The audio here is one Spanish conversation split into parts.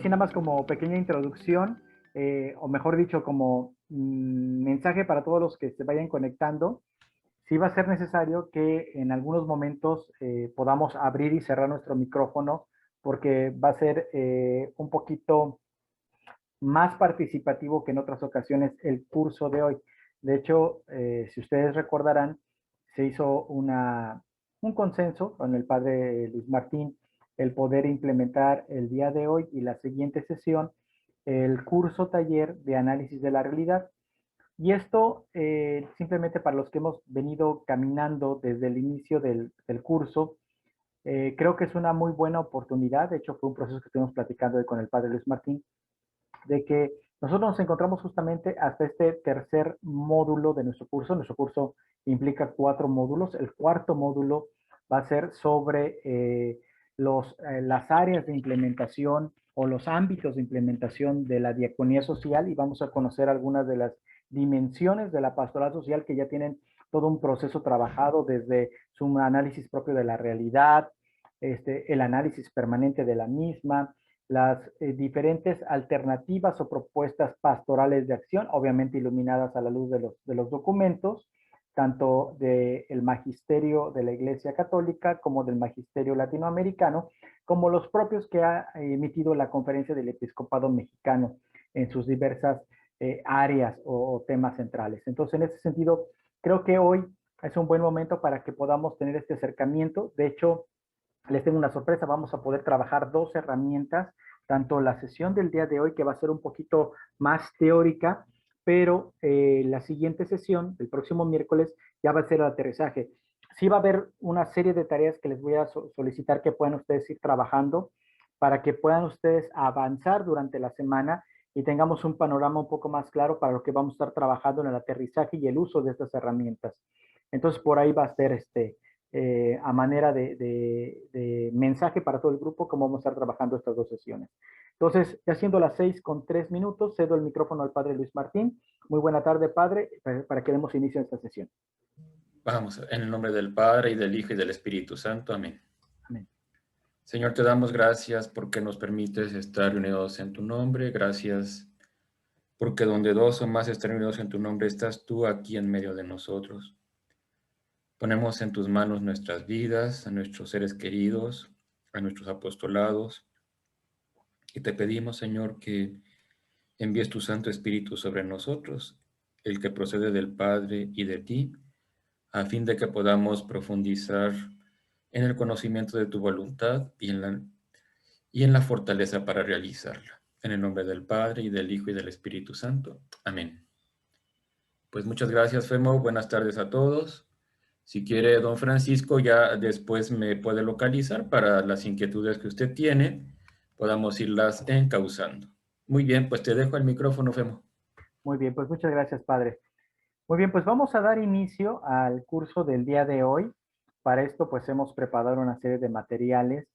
sí, nada más como pequeña introducción, o mejor dicho, como mensaje para todos los que se vayan conectando, sí va a ser necesario que en algunos momentos podamos abrir y cerrar nuestro micrófono, porque va a ser un poquito más participativo que en otras ocasiones el curso de hoy. De hecho, si ustedes recordarán, se hizo un consenso con el padre Luis Martín, el poder implementar el día de hoy y la siguiente sesión el curso taller de análisis de la realidad. Y esto simplemente para los que hemos venido caminando desde el inicio del curso, creo que es una muy buena oportunidad. De hecho, fue un proceso que estuvimos platicando con el padre Luis Martín, de que nosotros nos encontramos justamente hasta este tercer módulo de nuestro curso. Nuestro curso implica 4 módulos. El cuarto módulo va a ser sobre las áreas de implementación o los ámbitos de implementación de la diaconía social, y vamos a conocer algunas de las dimensiones de la pastoral social que ya tienen todo un proceso trabajado desde su análisis propio de la realidad, el análisis permanente de la misma, las diferentes alternativas o propuestas pastorales de acción, obviamente iluminadas a la luz de los documentos, tanto del magisterio de la Iglesia Católica como del magisterio latinoamericano, como los propios que ha emitido la Conferencia del Episcopado Mexicano en sus diversas áreas o temas centrales. Entonces, en ese sentido, creo que hoy es un buen momento para que podamos tener este acercamiento. De hecho, les tengo una sorpresa, vamos a poder trabajar 2 herramientas, tanto la sesión del día de hoy, que va a ser un poquito más teórica, pero la siguiente sesión, el próximo miércoles, ya va a ser el aterrizaje. Sí va a haber una serie de tareas que les voy a solicitar que puedan ustedes ir trabajando para que puedan ustedes avanzar durante la semana y tengamos un panorama un poco más claro para lo que vamos a estar trabajando en el aterrizaje y el uso de estas herramientas. Entonces, por ahí va a ser a manera de mensaje para todo el grupo, cómo vamos a estar trabajando estas 2 sesiones. Entonces, ya siendo las 6:03, cedo el micrófono al padre Luis Martín. Muy buena tarde, padre, para que demos inicio a esta sesión. Vamos, en el nombre del Padre, y del Hijo, y del Espíritu Santo. Amén. Amén. Señor, te damos gracias porque nos permites estar reunidos en tu nombre. Gracias porque donde 2 o más están reunidos en tu nombre, estás tú aquí en medio de nosotros. Ponemos en tus manos nuestras vidas, a nuestros seres queridos, a nuestros apostolados, y te pedimos, Señor, que envíes tu Santo Espíritu sobre nosotros, el que procede del Padre y de ti, a fin de que podamos profundizar en el conocimiento de tu voluntad y en la fortaleza para realizarla. En el nombre del Padre, y del Hijo, y del Espíritu Santo. Amén. Pues muchas gracias, Femo. Buenas tardes a todos. Si quiere, don Francisco, ya después me puede localizar para las inquietudes que usted tiene, podamos irlas encauzando. Muy bien, pues te dejo el micrófono, Femo. Muy bien, pues muchas gracias, padre. Muy bien, pues vamos a dar inicio al curso del día de hoy. Para esto, pues hemos preparado una serie de materiales.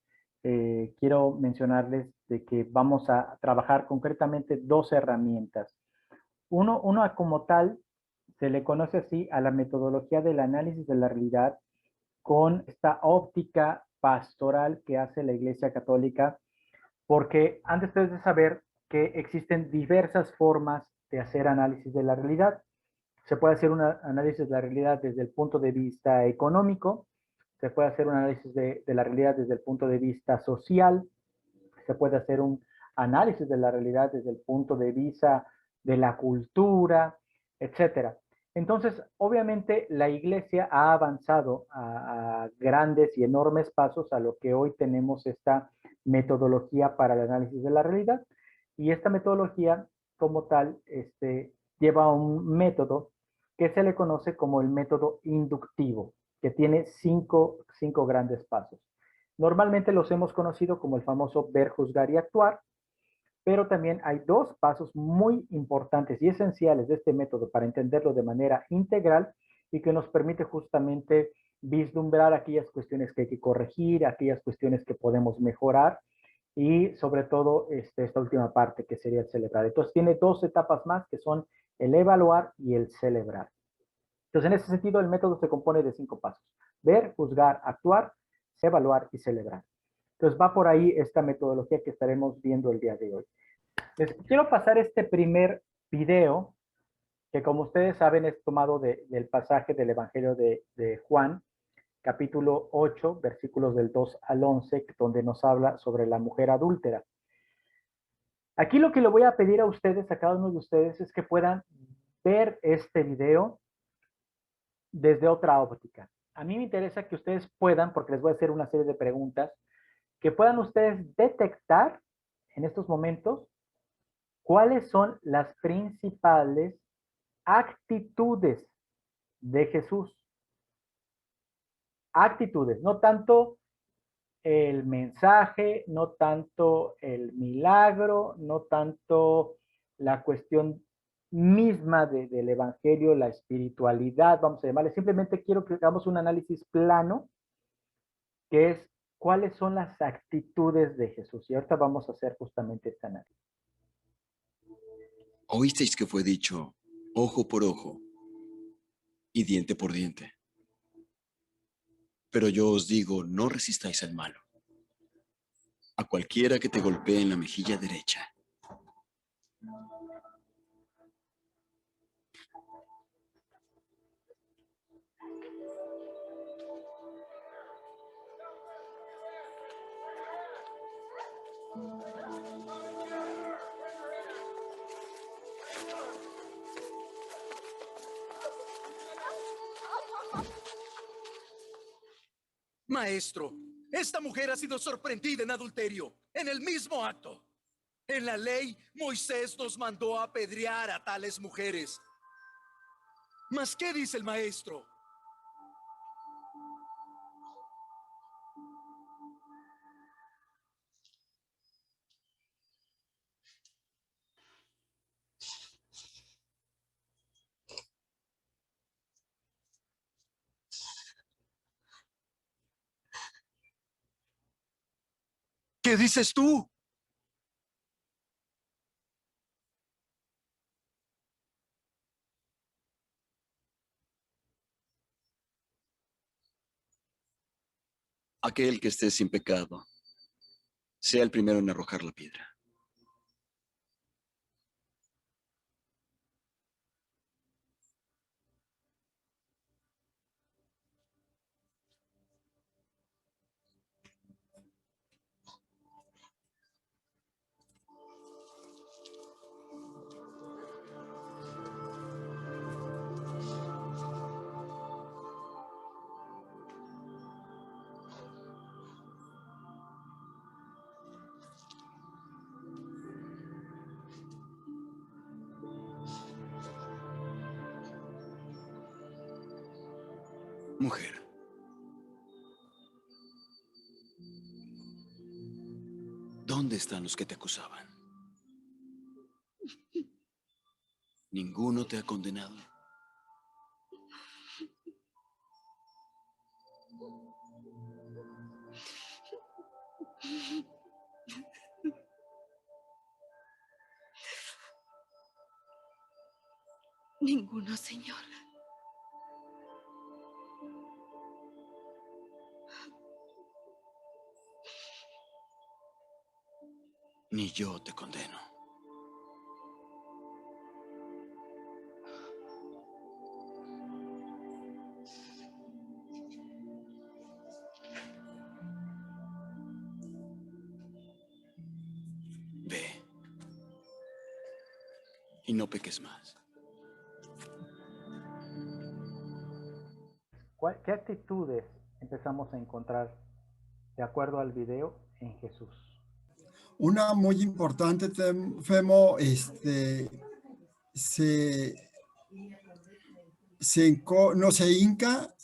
Quiero mencionarles de que vamos a trabajar concretamente 2 herramientas. Uno como tal se le conoce así a la metodología del análisis de la realidad con esta óptica pastoral que hace la Iglesia Católica, porque han de ustedes de saber que existen diversas formas de hacer análisis de la realidad. Se puede hacer un análisis de la realidad desde el punto de vista económico, se puede hacer un análisis de la realidad desde el punto de vista social, se puede hacer un análisis de la realidad desde el punto de vista de la cultura, etcétera. Entonces, obviamente, la iglesia ha avanzado a grandes y enormes pasos a lo que hoy tenemos esta metodología para el análisis de la realidad. Y esta metodología, como tal, lleva un método que se le conoce como el método inductivo, que tiene cinco grandes pasos. Normalmente los hemos conocido como el famoso ver, juzgar y actuar, pero también hay 2 pasos muy importantes y esenciales de este método para entenderlo de manera integral y que nos permite justamente vislumbrar aquellas cuestiones que hay que corregir, aquellas cuestiones que podemos mejorar y sobre todo esta última parte que sería el celebrar. Entonces tiene 2 etapas más que son el evaluar y el celebrar. Entonces en ese sentido el método se compone de 5 pasos: ver, juzgar, actuar, evaluar y celebrar. Entonces va por ahí esta metodología que estaremos viendo el día de hoy. Les quiero pasar este primer video, que como ustedes saben es tomado del pasaje del Evangelio de Juan, capítulo 8, versículos del 2 al 11, donde nos habla sobre la mujer adúltera. Aquí lo que le voy a pedir a ustedes, a cada uno de ustedes, es que puedan ver este video desde otra óptica. A mí me interesa que ustedes puedan, porque les voy a hacer una serie de preguntas, que puedan ustedes detectar en estos momentos cuáles son las principales actitudes de Jesús. Actitudes, no tanto el mensaje, no tanto el milagro, no tanto la cuestión misma del evangelio, la espiritualidad, vamos a llamarle. Simplemente quiero que hagamos un análisis plano, que es cuáles son las actitudes de Jesús. Y ahorita vamos a hacer justamente este análisis. Oísteis que fue dicho, ojo por ojo y diente por diente. Pero yo os digo, no resistáis al malo. A cualquiera que te golpee en la mejilla derecha, Maestro, esta mujer ha sido sorprendida en adulterio, en el mismo acto. En la ley, Moisés nos mandó apedrear a tales mujeres. ¿Mas qué dice el maestro? ¿Qué dices tú? aquel que esté sin pecado, sea el primero en arrojar la piedra. Mujer, ¿dónde están los que te acusaban? ¿Ninguno te ha condenado? Ninguno, Señor. Ni yo te condeno. Ve y no peques más. ¿Qué actitudes empezamos a encontrar de acuerdo al video en Jesús? Una muy importante, Femo, no se hinca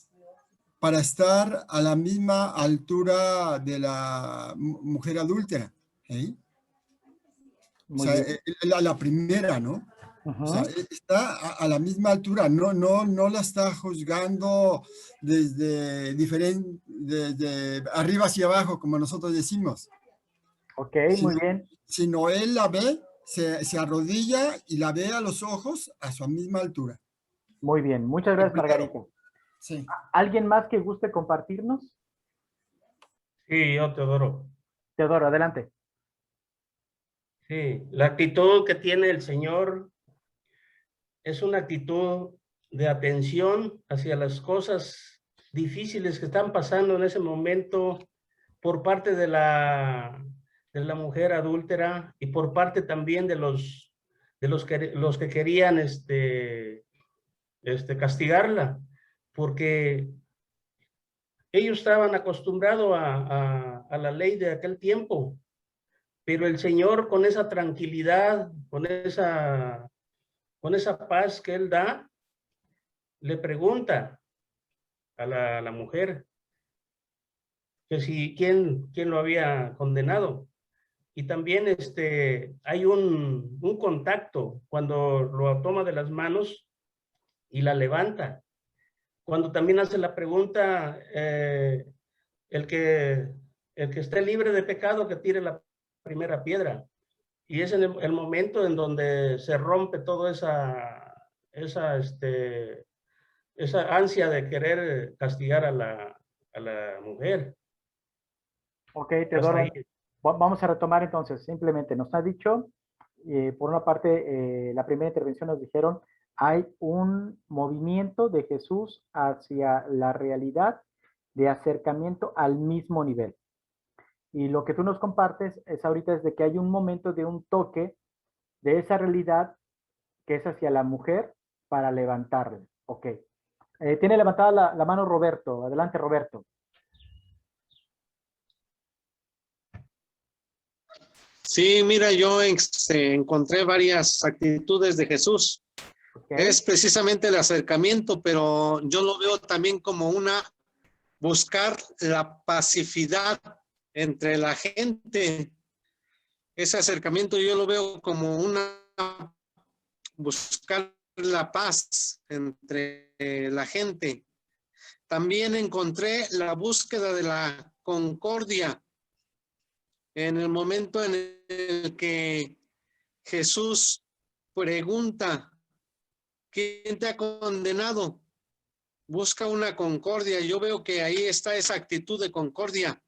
para estar a la misma altura de la mujer adúltera. ¿Eh? O sea, la primera, ¿no? O sea, está a la misma altura, no la está juzgando desde arriba hacia abajo, como nosotros decimos. Ok, muy bien. Sino él la ve, se arrodilla y la ve a los ojos a su misma altura. Muy bien, muchas gracias, Margarita. Sí. ¿Alguien más que guste compartirnos? Sí, yo, Teodoro. Teodoro, adelante. Sí, la actitud que tiene el Señor es una actitud de atención hacia las cosas difíciles que están pasando en ese momento por parte de la mujer adúltera y por parte también de los que querían castigarla, porque ellos estaban acostumbrados a la ley de aquel tiempo, pero el Señor con esa tranquilidad, con esa paz que Él da, le pregunta a la mujer que si quién lo había condenado. Y también hay un contacto cuando lo toma de las manos y la levanta. Cuando también hace la pregunta, el que esté libre de pecado, que tire la primera piedra. Y es en el momento en donde se rompe toda esa ansia de querer castigar a la mujer. Ok, Teodoro, vamos a retomar entonces. Simplemente nos ha dicho, por una parte, la primera intervención nos dijeron, hay un movimiento de Jesús hacia la realidad de acercamiento al mismo nivel. Y lo que tú nos compartes es ahorita es de que hay un momento de un toque de esa realidad que es hacia la mujer para levantarla. Ok. Tiene levantada la mano Roberto. Adelante, Roberto. Sí, mira, yo encontré varias actitudes de Jesús. Okay. Es precisamente el acercamiento, pero yo lo veo también como buscar la pacificidad entre la gente. Ese acercamiento yo lo veo como buscar la paz entre la gente. También encontré la búsqueda de la concordia. En el momento en el que Jesús pregunta, ¿quién te ha condenado? Busca una concordia. Yo veo que ahí está esa actitud de concordia.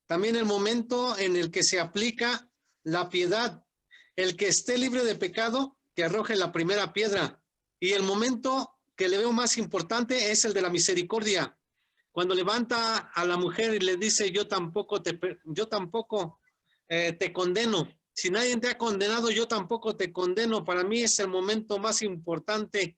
También el momento en el que se aplica la piedad. El que esté libre de pecado, que arroje la primera piedra. Y el momento que le veo más importante es el de la misericordia. Cuando levanta a la mujer y le dice, yo tampoco te condeno. Si nadie te ha condenado, yo tampoco te condeno. Para mí es el momento más importante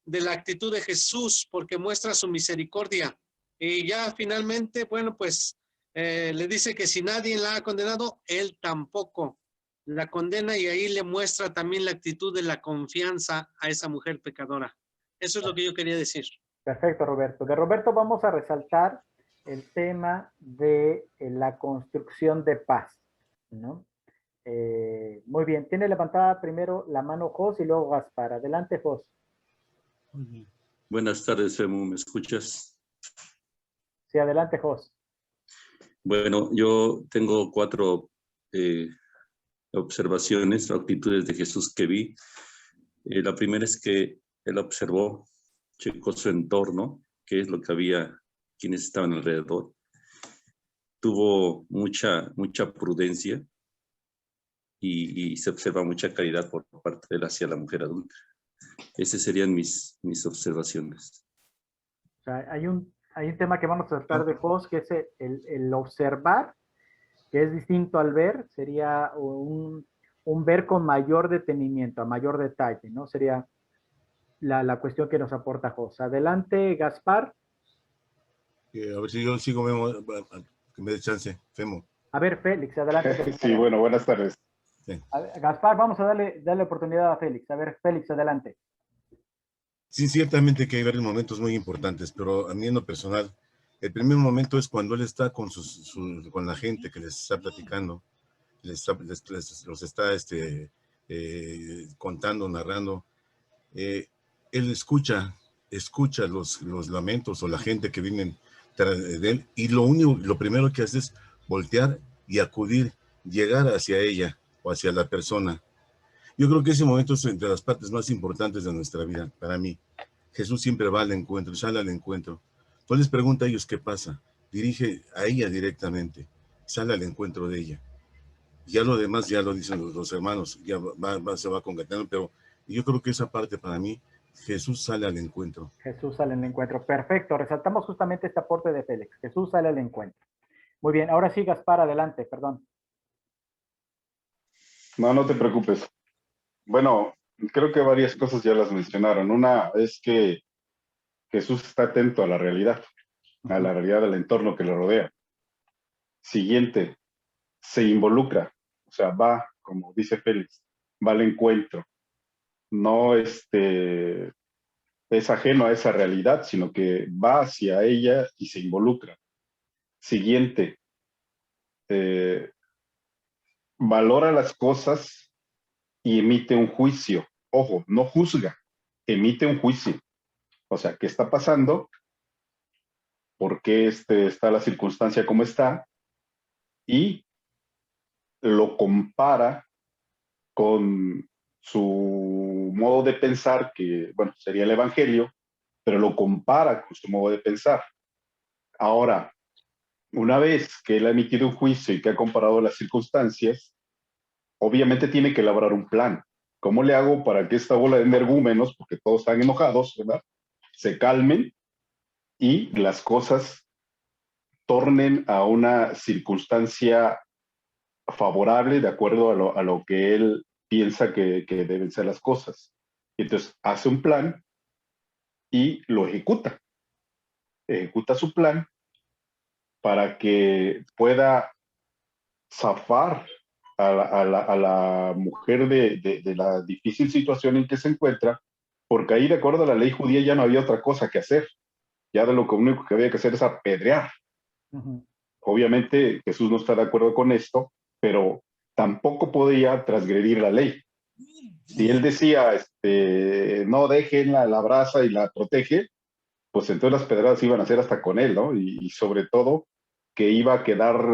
de la actitud de Jesús, porque muestra su misericordia. Y ya finalmente, bueno, pues le dice que si nadie la ha condenado, él tampoco la condena, y ahí le muestra también la actitud de la confianza a esa mujer pecadora. Eso es lo que yo quería decir. Perfecto, Roberto. De Roberto vamos a resaltar el tema de la construcción de paz, ¿no? Muy bien. Tiene levantada primero la mano Jos y luego Gaspar. Adelante, Jos. Buenas tardes, Femo. ¿Me escuchas? Sí, adelante, Jos. Bueno, yo tengo 4 observaciones o actitudes de Jesús que vi. La primera es que él observó, checó su entorno, qué es lo que había, quienes estaban alrededor. Tuvo mucha prudencia y se observa mucha caridad por parte de él hacia la mujer adulta. Esas serían mis observaciones. O sea, hay un tema que vamos a tratar de Jos, que es el observar, que es distinto al ver, sería un ver con mayor detenimiento, a mayor detalle, ¿no? Sería la cuestión que nos aporta Jos. Adelante, Gaspar. A ver si yo sigo, Memo, que me dé chance, Femo. A ver, Félix, adelante. Félix, sí, bueno, buenas tardes. Sí. Ver, Gaspar, vamos a darle oportunidad a Félix. A ver, Félix, adelante. Sí, ciertamente que hay varios momentos muy importantes, pero a mí en lo personal, el primer momento es cuando él está con la gente que les está platicando, los está contando, narrando. Él escucha los lamentos o la gente que vienen de él, y lo primero que hace es voltear y acudir, llegar hacia ella o hacia la persona. Yo creo que ese momento es entre las partes más importantes de nuestra vida, para mí. Jesús siempre va al encuentro, sale al encuentro. Entonces les pregunta a ellos qué pasa, dirige a ella directamente. sale al encuentro de ella. Ya lo demás ya lo dicen los hermanos, ya se va concatenando, pero yo creo que esa parte para mí, Jesús sale al encuentro. Jesús sale al encuentro. Perfecto, resaltamos justamente este aporte de Félix. Jesús sale al encuentro. Muy bien, ahora sí, Gaspar, adelante, perdón. No, no te preocupes. Bueno, creo que varias cosas ya las mencionaron. Una es que Jesús está atento a la realidad del entorno que le rodea. Siguiente, se involucra, o sea, va, como dice Félix, va al encuentro. No es ajeno a esa realidad, sino que va hacia ella y se involucra. Siguiente, valora las cosas y emite un juicio. Ojo, no juzga, emite un juicio. O sea, ¿qué está pasando? ¿Por qué está la circunstancia como está? Y lo compara con su modo de pensar, que, bueno, sería el Evangelio, pero lo compara con su modo de pensar. Ahora, una vez que él ha emitido un juicio y que ha comparado las circunstancias, obviamente tiene que elaborar un plan. ¿Cómo le hago para que esta bola de energúmenos, porque todos están enojados, ¿verdad?, se calmen y las cosas tornen a una circunstancia favorable de acuerdo a lo que él piensa que deben ser las cosas? Y entonces hace un plan y lo ejecuta. Ejecuta su plan para que pueda zafar a la mujer de la difícil situación en que se encuentra, porque ahí, de acuerdo a la ley judía, ya no había otra cosa que hacer. Ya de lo único que había que hacer es apedrear. Obviamente Jesús no está de acuerdo con esto, pero tampoco podía transgredir la ley. Si él decía, no dejen la brasa y la protege, pues entonces las pedradas iban a ser hasta con él, ¿no? Y sobre todo que iba a quedar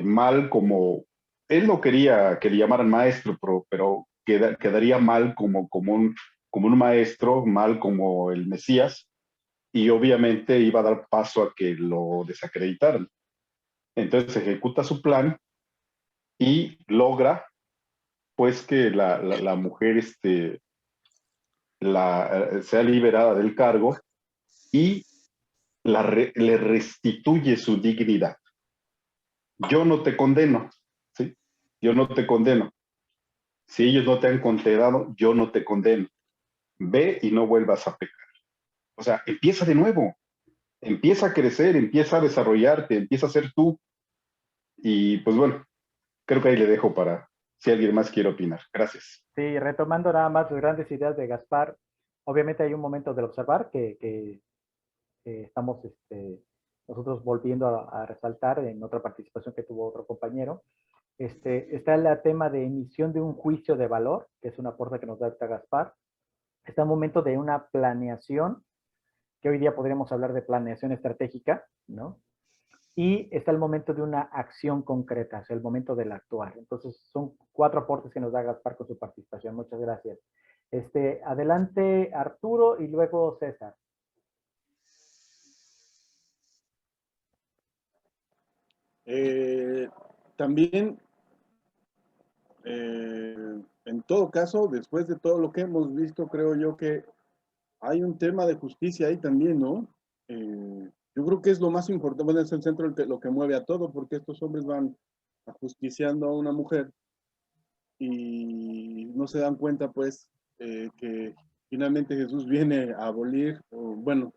mal, como él no quería que le llamaran maestro, pero quedaría mal como un maestro, mal como el Mesías, y obviamente iba a dar paso a que lo desacreditaran. Entonces ejecuta su plan y logra, pues, que la mujer sea liberada del cargo y le restituye su dignidad. Yo no te condeno, ¿sí? Yo no te condeno. Si ellos no te han condenado, yo no te condeno. Ve y no vuelvas a pecar. O sea, empieza de nuevo. Empieza a crecer, empieza a desarrollarte, empieza a ser tú. Y pues bueno, creo que ahí le dejo para si alguien más quiere opinar. Gracias. Sí, retomando nada más las grandes ideas de Gaspar, obviamente hay un momento del observar que estamos nosotros volviendo a resaltar en otra participación que tuvo otro compañero. Está el tema de emisión de un juicio de valor, que es un aporte que nos da Gaspar. Está el momento de una planeación, que hoy día podríamos hablar de planeación estratégica, ¿no? Y está el momento de una acción concreta, es el momento del actuar. Entonces, son 4 aportes que nos da Gaspar con su participación. Muchas gracias. Adelante Arturo y luego César. También, en todo caso, después de todo lo que hemos visto, creo yo que hay un tema de justicia ahí también, ¿no? Yo creo que es lo más importante, bueno, es el centro lo que mueve a todo, porque estos hombres van ajusticiando a una mujer y no se dan cuenta, pues, que finalmente Jesús viene a abolir, o, bueno,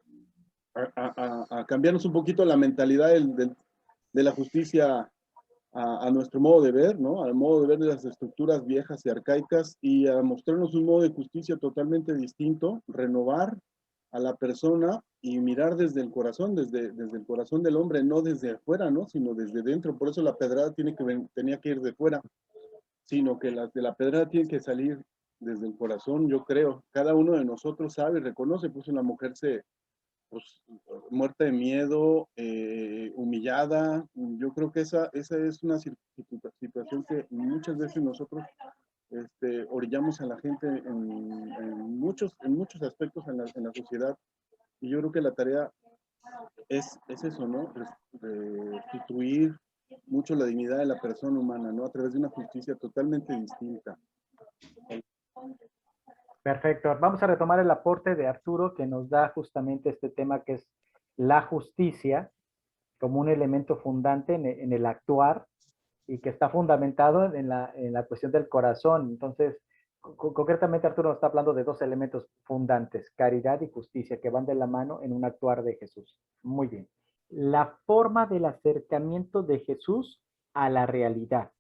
a cambiarnos un poquito la mentalidad de la justicia a nuestro modo de ver, ¿no? Al modo de ver de las estructuras viejas y arcaicas, y a mostrarnos un modo de justicia totalmente distinto, renovar a la persona y mirar desde el corazón, desde el corazón del hombre, no desde afuera, ¿no? Sino desde dentro. Por eso la pedrada tenía que ir de fuera, sino que de la pedrada tiene que salir desde el corazón, yo creo. Cada uno de nosotros sabe y reconoce, pues una mujer pues, muerta de miedo, humillada. Yo creo que esa es una situación que muchas veces nosotros orillamos a la gente en muchos aspectos en la sociedad. Y yo creo que la tarea es eso, ¿no? Restituir mucho la dignidad de la persona humana, ¿no? A través de una justicia totalmente distinta. Perfecto. Vamos a retomar el aporte de Arturo que nos da justamente este tema que es la justicia como un elemento fundante en el actuar y que está fundamentado en la cuestión del corazón. Entonces, concretamente Arturo nos está hablando de dos elementos fundantes, caridad y justicia, que van de la mano en un actuar de Jesús. Muy bien. La forma del acercamiento de Jesús a la realidad.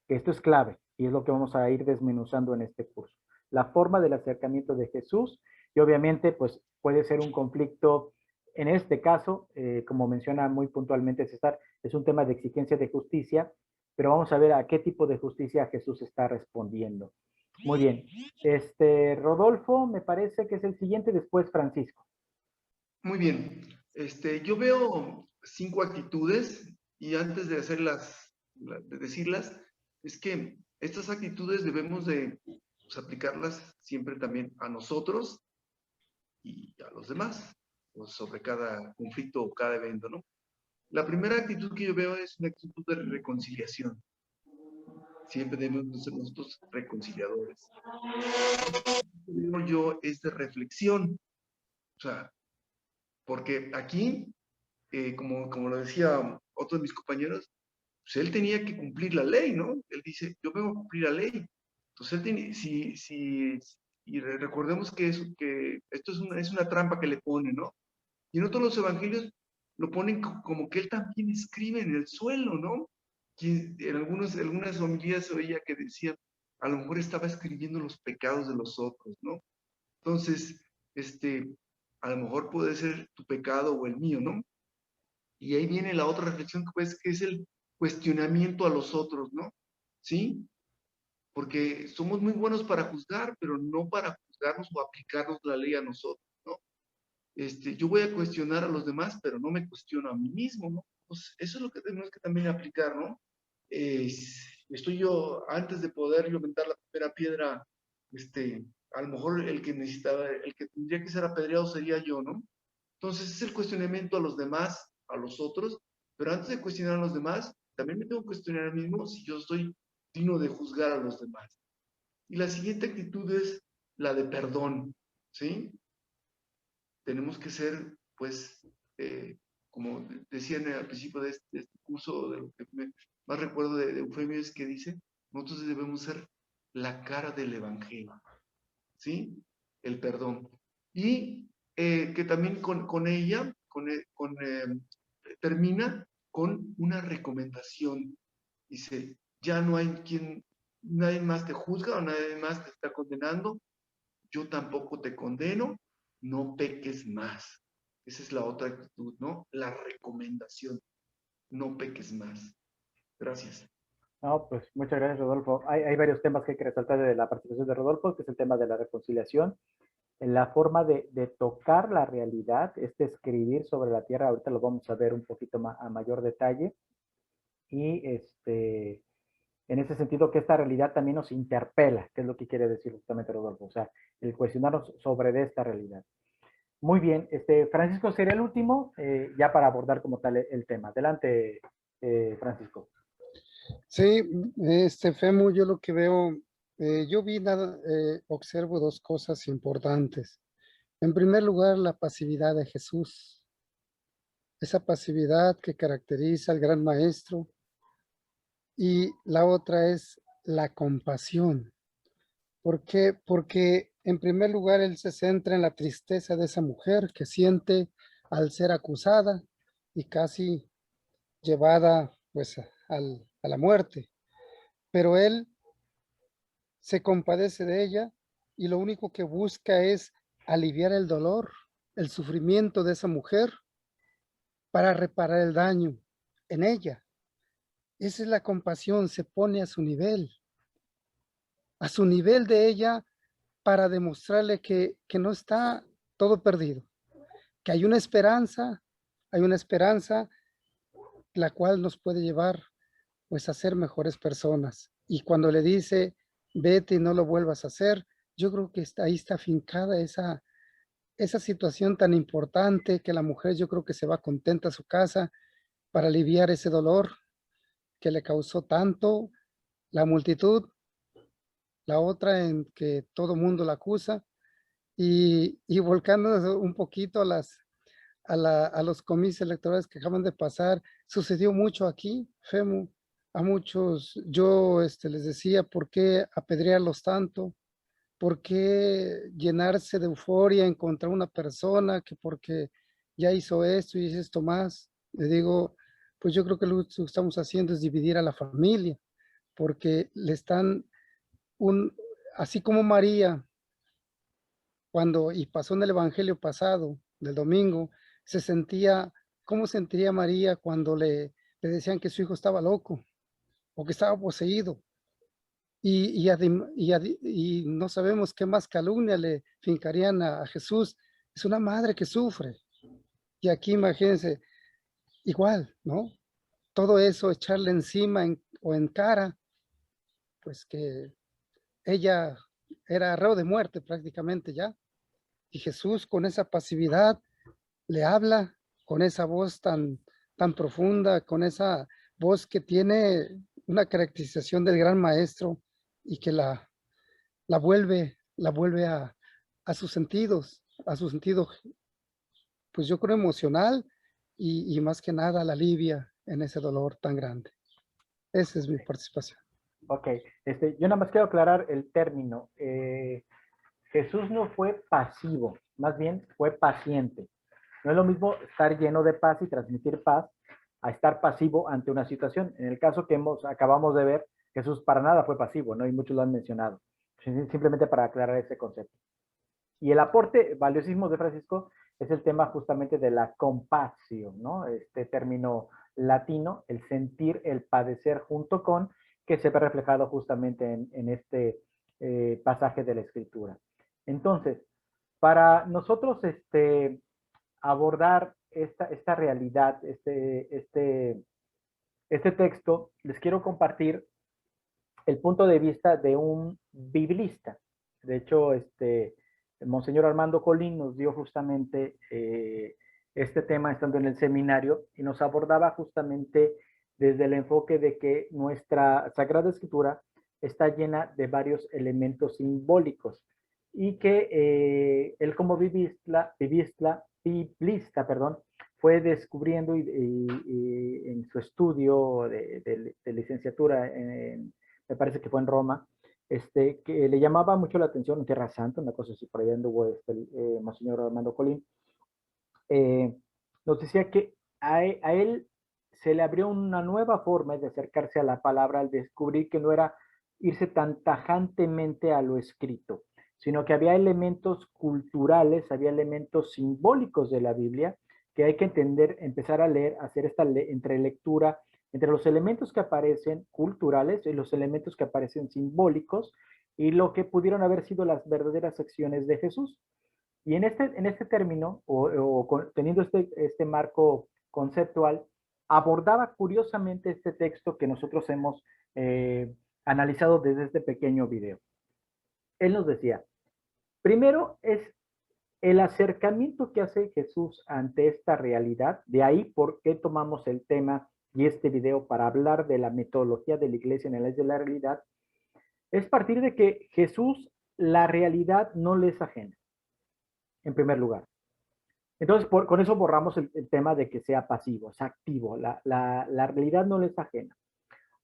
Esto es clave y es lo que vamos a ir desmenuzando en este curso. La forma del acercamiento de Jesús y obviamente pues puede ser un conflicto, en este caso, como menciona muy puntualmente César, es un tema de exigencia de justicia, pero vamos a ver a qué tipo de justicia Jesús está respondiendo. Muy bien. Rodolfo me parece que es el siguiente, después Francisco. Muy bien. Yo veo 5 actitudes y antes de decirlas, es que estas actitudes debemos de aplicarlas siempre también a nosotros y a los demás, pues, sobre cada conflicto o cada evento, ¿no? La primera actitud que yo veo es una actitud de reconciliación. Siempre debemos ser nosotros reconciliadores. Yo es de reflexión, o sea, porque aquí, como lo decía otro de mis compañeros, pues él tenía que cumplir la ley, ¿no? Él dice, yo vengo a cumplir la ley. Entonces, él tiene, y recordemos que esto es una trampa que le pone, ¿no? Y en otros los evangelios lo ponen como que él también escribe en el suelo, ¿no? Que en algunas homilías oía que decían, a lo mejor estaba escribiendo los pecados de los otros, ¿no? Entonces, a lo mejor puede ser tu pecado o el mío, ¿no? Y ahí viene la otra reflexión, pues, que es el cuestionamiento a los otros, ¿no? ¿Sí? Porque somos muy buenos para juzgar, pero no para juzgarnos o aplicarnos la ley a nosotros, ¿no? Yo voy a cuestionar a los demás, pero no me cuestiono a mí mismo, ¿no? Pues eso es lo que tenemos que también aplicar, ¿no? Estoy yo, antes de poder yo aventar la primera piedra, a lo mejor el que tendría que ser apedreado sería yo, ¿no? Entonces es el cuestionamiento a los demás, a los otros, pero antes de cuestionar a los demás, también me tengo que cuestionar a mí mismo si yo estoy digno de juzgar a los demás. Y la siguiente actitud es la de perdón, ¿sí? Tenemos que ser, pues, como decían al principio de este curso, de lo que más recuerdo de Eufemio es que dice, nosotros debemos ser la cara del evangelio, ¿sí? El perdón. Y que también con ella termina con una recomendación. Dice, ya no hay nadie más te juzga o nadie más te está condenando, yo tampoco te condeno, no peques más. Esa es la otra actitud, ¿no? La recomendación, no peques más. Gracias. No, pues muchas gracias, Rodolfo. Hay varios temas que hay que resaltar de la participación de Rodolfo, que es el tema de la reconciliación, la forma de tocar la realidad, escribir sobre la tierra, ahorita lo vamos a ver un poquito más a mayor detalle, y en ese sentido que esta realidad también nos interpela, que es lo que quiere decir justamente Rodolfo, o sea, el cuestionarnos sobre esta realidad. Muy bien, Francisco sería el último, ya para abordar como tal el tema. Adelante, Francisco. Sí, Femu, yo lo que veo, observo dos cosas importantes. En primer lugar, la pasividad de Jesús. Esa pasividad que caracteriza al gran maestro. Y la otra es la compasión. ¿Por qué? Porque en primer lugar él se centra en la tristeza de esa mujer que siente al ser acusada y casi llevada pues a la muerte. Pero él se compadece de ella y lo único que busca es aliviar el dolor, el sufrimiento de esa mujer para reparar el daño en ella. Esa es la compasión, se pone a su nivel de ella para demostrarle que no está todo perdido, que hay una esperanza la cual nos puede llevar pues a ser mejores personas. Y cuando le dice, vete y no lo vuelvas a hacer, yo creo que ahí está afincada esa situación tan importante que la mujer yo creo que se va contenta a su casa para aliviar ese dolor que le causó tanto la multitud, la otra en que todo mundo la acusa, y volcándonos un poquito a los comicios electorales que acaban de pasar, sucedió mucho aquí, Femu, a muchos, yo les decía, ¿por qué apedrearlos tanto? ¿Por qué llenarse de euforia en contra de una persona que porque ya hizo esto y hizo esto más? Le digo, pues yo creo que lo que estamos haciendo es dividir a la familia, porque le están, así como María, y pasó en el evangelio pasado, del domingo, se sentía, ¿cómo sentiría María cuando le decían que su hijo estaba loco o que estaba poseído? Y no sabemos qué más calumnia le fincarían a Jesús. Es una madre que sufre. Y aquí imagínense, igual, ¿no? Todo eso echarle encima o en cara, pues que ella era reo de muerte prácticamente ya. Y Jesús con esa pasividad le habla con esa voz tan profunda, con esa voz que tiene una caracterización del gran maestro y que la vuelve a sus sentidos, pues yo creo emocional y más que nada la alivia en ese dolor tan grande. Esa es mi participación. Ok, yo nada más quiero aclarar el término. Jesús no fue pasivo, más bien fue paciente. No es lo mismo estar lleno de paz y transmitir paz a estar pasivo ante una situación. En el caso que acabamos de ver, Jesús para nada fue pasivo, ¿no? Y muchos lo han mencionado. Simplemente para aclarar ese concepto. Y el aporte valiosísimo de Francisco es el tema justamente de la compasión, ¿no? Este término latino, el sentir, el padecer junto con, que se ve reflejado justamente en este pasaje de la Escritura. Entonces, para nosotros abordar esta realidad, este texto, les quiero compartir el punto de vista de un biblista. De hecho, el Monseñor Armando Colín nos dio justamente este tema estando en el seminario y nos abordaba justamente desde el enfoque de que nuestra Sagrada Escritura está llena de varios elementos simbólicos y que él como biblista, fue descubriendo en su estudio de licenciatura me parece que fue en Roma, que le llamaba mucho la atención en Tierra Santa, una cosa así, por allá anduvo Monseñor Armando Colín, nos decía que a él se le abrió una nueva forma de acercarse a la palabra al descubrir que no era irse tan tajantemente a lo escrito, sino que había elementos culturales, había elementos simbólicos de la Biblia que hay que entender, empezar a leer, hacer esta entrelectura entre los elementos que aparecen culturales y los elementos que aparecen simbólicos y lo que pudieron haber sido las verdaderas acciones de Jesús. Y en este término, teniendo este marco conceptual, abordaba curiosamente este texto que nosotros hemos analizado desde este pequeño video. Él nos decía, primero es el acercamiento que hace Jesús ante esta realidad, de ahí por qué tomamos el tema y este video para hablar de la metodología de la iglesia en el de la realidad, es partir de que Jesús, la realidad no le es ajena, en primer lugar. Entonces, con eso borramos el tema de que sea pasivo, es activo, la realidad no le es ajena.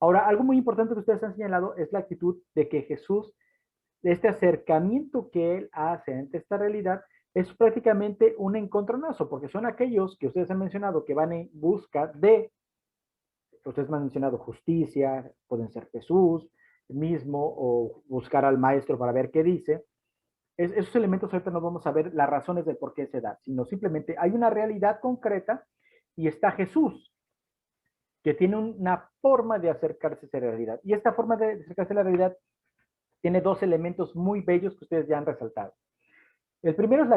Ahora, algo muy importante que ustedes han señalado es la actitud de que Jesús, este acercamiento que él hace ante esta realidad, es prácticamente un encontronazo, porque son aquellos que ustedes han mencionado que van en busca de, ustedes me han mencionado justicia, pueden ser Jesús mismo, o buscar al maestro para ver qué dice. Esos elementos ahorita no vamos a ver las razones del por qué se da, sino simplemente hay una realidad concreta y está Jesús, que tiene una forma de acercarse a esa realidad. Y esta forma de acercarse a la realidad tiene dos elementos muy bellos que ustedes ya han resaltado. El primero es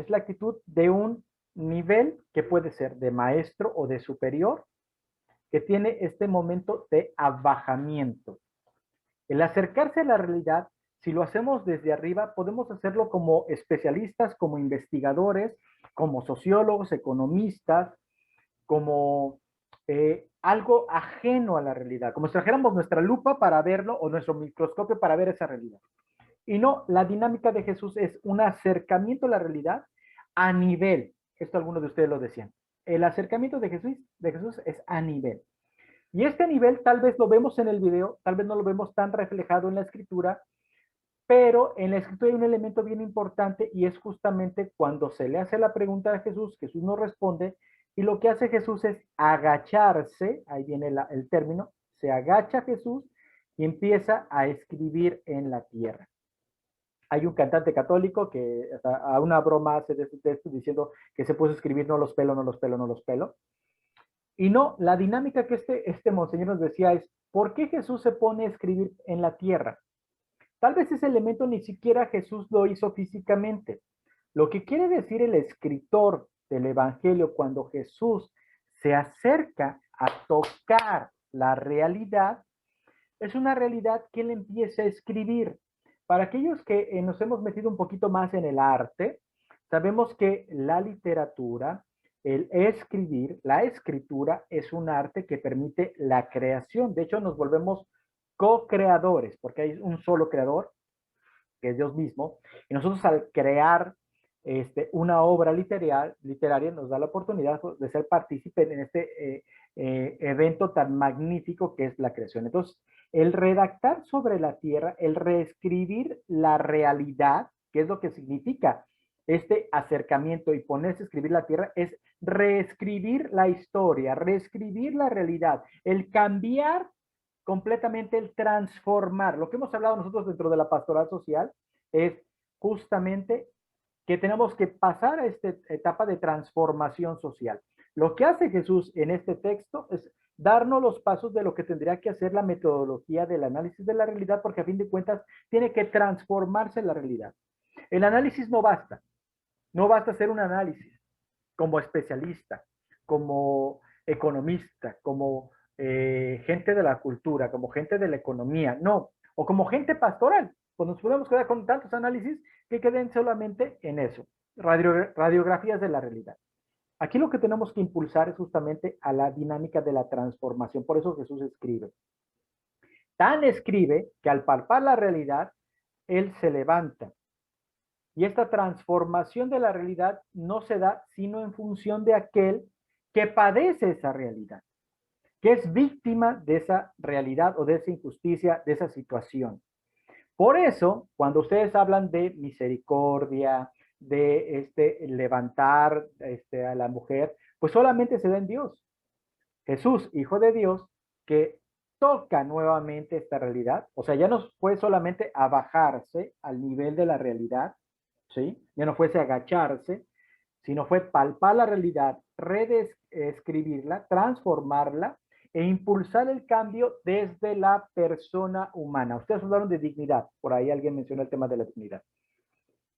la actitud de un nivel que puede ser de maestro o de superior, que tiene este momento de abajamiento. El acercarse a la realidad si lo hacemos desde arriba, podemos hacerlo como especialistas, como investigadores, como sociólogos, economistas, como algo ajeno a la realidad, como si trajéramos nuestra lupa para verlo o nuestro microscopio para ver esa realidad. Y no, la dinámica de Jesús es un acercamiento a la realidad a nivel. Esto algunos de ustedes lo decían. El acercamiento de Jesús es a nivel. Y este nivel tal vez lo vemos en el video, tal vez no lo vemos tan reflejado en la escritura, pero en la escritura hay un elemento bien importante y es justamente cuando se le hace la pregunta a Jesús, Jesús no responde, y lo que hace Jesús es agacharse, ahí viene el término, se agacha Jesús y empieza a escribir en la tierra. Hay un cantante católico que a una broma hace de este texto diciendo que se puso a escribir no los pelo, no los pelo, no los pelo. Y no, la dinámica que este monseñor nos decía es, ¿por qué Jesús se pone a escribir en la tierra? Tal vez ese elemento ni siquiera Jesús lo hizo físicamente. Lo que quiere decir el escritor del Evangelio cuando Jesús se acerca a tocar la realidad, es una realidad que él empieza a escribir. Para aquellos que nos hemos metido un poquito más en el arte, sabemos que la literatura, el escribir, la escritura es un arte que permite la creación. De hecho, nos volvemos co-creadores, porque hay un solo creador, que es Dios mismo, y nosotros al crear una obra literaria nos da la oportunidad de ser partícipe en este evento tan magnífico que es la creación. Entonces, el redactar sobre la tierra, el reescribir la realidad, que es lo que significa este acercamiento y ponerse a escribir la tierra, es reescribir la historia, reescribir la realidad, el cambiar completamente, el transformar. Lo que hemos hablado nosotros dentro de la pastoral social es justamente que tenemos que pasar a esta etapa de transformación social. Lo que hace Jesús en este texto es darnos los pasos de lo que tendría que hacer la metodología del análisis de la realidad, porque a fin de cuentas tiene que transformarse la realidad. El análisis no basta hacer un análisis como especialista, como economista, como gente de la cultura, como gente de la economía, no, o como gente pastoral, pues nos podemos quedar con tantos análisis que queden solamente en eso, radiografías de la realidad. Aquí lo que tenemos que impulsar es justamente a la dinámica de la transformación, por eso Jesús escribe. Tan escribe que al palpar la realidad, él se levanta. Y esta transformación de la realidad no se da sino en función de aquel que padece esa realidad, que es víctima de esa realidad o de esa injusticia, de esa situación. Por eso, cuando ustedes hablan de misericordia, de levantar a la mujer, pues solamente se da en Dios. Jesús, Hijo de Dios, que toca nuevamente esta realidad, o sea, ya no fue solamente a bajarse al nivel de la realidad, ¿sí? Ya no fuese a agacharse, sino fue palpar la realidad, reescribirla, transformarla e impulsar el cambio desde la persona humana. Ustedes hablaron de dignidad, por ahí alguien mencionó el tema de la dignidad.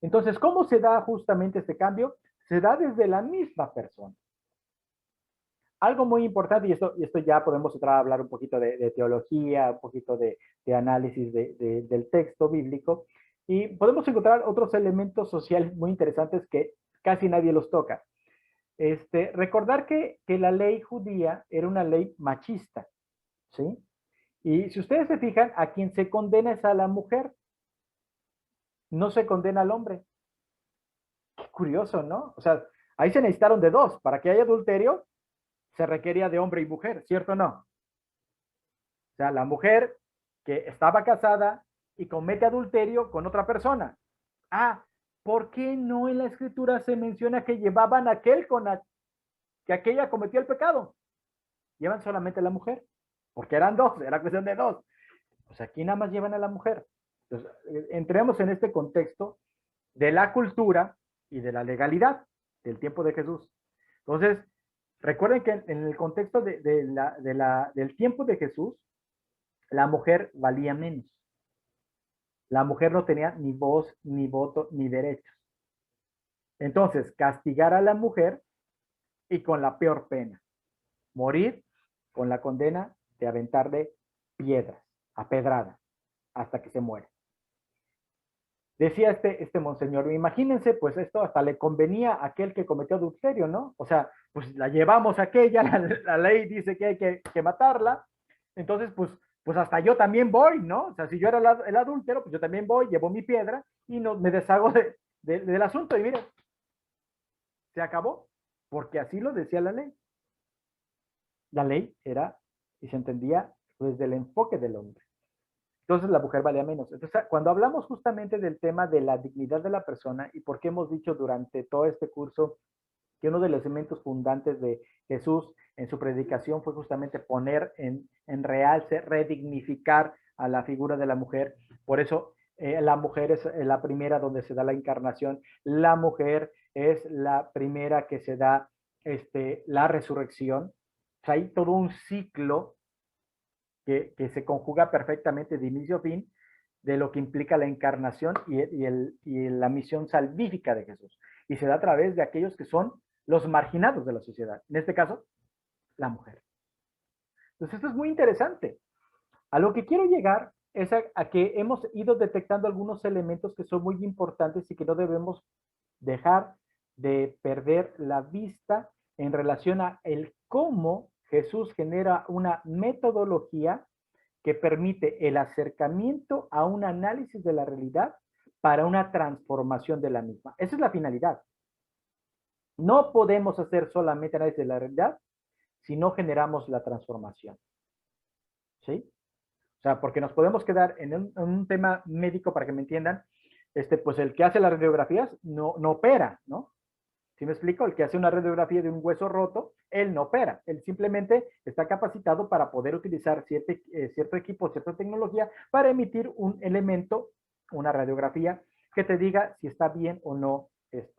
Entonces, ¿cómo se da justamente este cambio? Se da desde la misma persona. Algo muy importante, y esto ya podemos entrar a hablar un poquito de teología, un poquito de análisis del texto bíblico, y podemos encontrar otros elementos sociales muy interesantes que casi nadie los toca. Recordar que la ley judía era una ley machista, ¿sí? Y si ustedes se fijan, a quien se condena es a la mujer, no se condena al hombre. Qué curioso, ¿no? O sea, ahí se necesitaron de dos. Para que haya adulterio, se requería de hombre y mujer, ¿cierto o no? O sea, la mujer que estaba casada y comete adulterio con otra persona. Ah, ¿por qué no en la escritura se menciona que llevaban a aquel que aquella cometió el pecado? Llevan solamente a la mujer, porque eran dos, era cuestión de dos. Pues aquí nada más llevan a la mujer. Entonces, entremos en este contexto de la cultura y de la legalidad del tiempo de Jesús. Entonces, recuerden que en el contexto del tiempo de Jesús, la mujer valía menos. La mujer no tenía ni voz, ni voto, ni derechos. Entonces, castigar a la mujer y con la peor pena. Morir con la condena de aventarle piedras, a pedradas, hasta que se muere. Decía este monseñor, imagínense, pues esto hasta le convenía a aquel que cometió adulterio, ¿no? O sea, pues la llevamos a aquella, la ley dice que hay que matarla, entonces pues hasta yo también voy, ¿no? O sea, si yo era el adúltero, pues yo también voy, llevo mi piedra y no, me deshago del asunto y mire, se acabó, porque así lo decía la ley. La ley era, y se entendía desde el enfoque del hombre. Entonces la mujer valía menos. Entonces, cuando hablamos justamente del tema de la dignidad de la persona y por qué hemos dicho durante todo este curso que uno de los elementos fundantes de Jesús en su predicación fue justamente poner en realce, redignificar a la figura de la mujer. Por eso la mujer es la primera donde se da la encarnación. La mujer es la primera que se da la resurrección. O sea, hay todo un ciclo que se conjuga perfectamente de inicio a fin de lo que implica la encarnación y la misión salvífica de Jesús. Y se da a través de aquellos que son los marginados de la sociedad. En este caso, la mujer. Entonces, esto es muy interesante. A lo que quiero llegar es a que hemos ido detectando algunos elementos que son muy importantes y que no debemos dejar de perder la vista en relación a el cómo Jesús genera una metodología que permite el acercamiento a un análisis de la realidad para una transformación de la misma. Esa es la finalidad. No podemos hacer solamente análisis de la realidad si no generamos la transformación. ¿Sí? O sea, porque nos podemos quedar en un tema médico, para que me entiendan, pues el que hace las radiografías no opera, ¿no? ¿Sí me explico? El que hace una radiografía de un hueso roto, él no opera. Él simplemente está capacitado para poder utilizar cierto equipo, cierta tecnología para emitir un elemento, una radiografía, que te diga si está bien o no es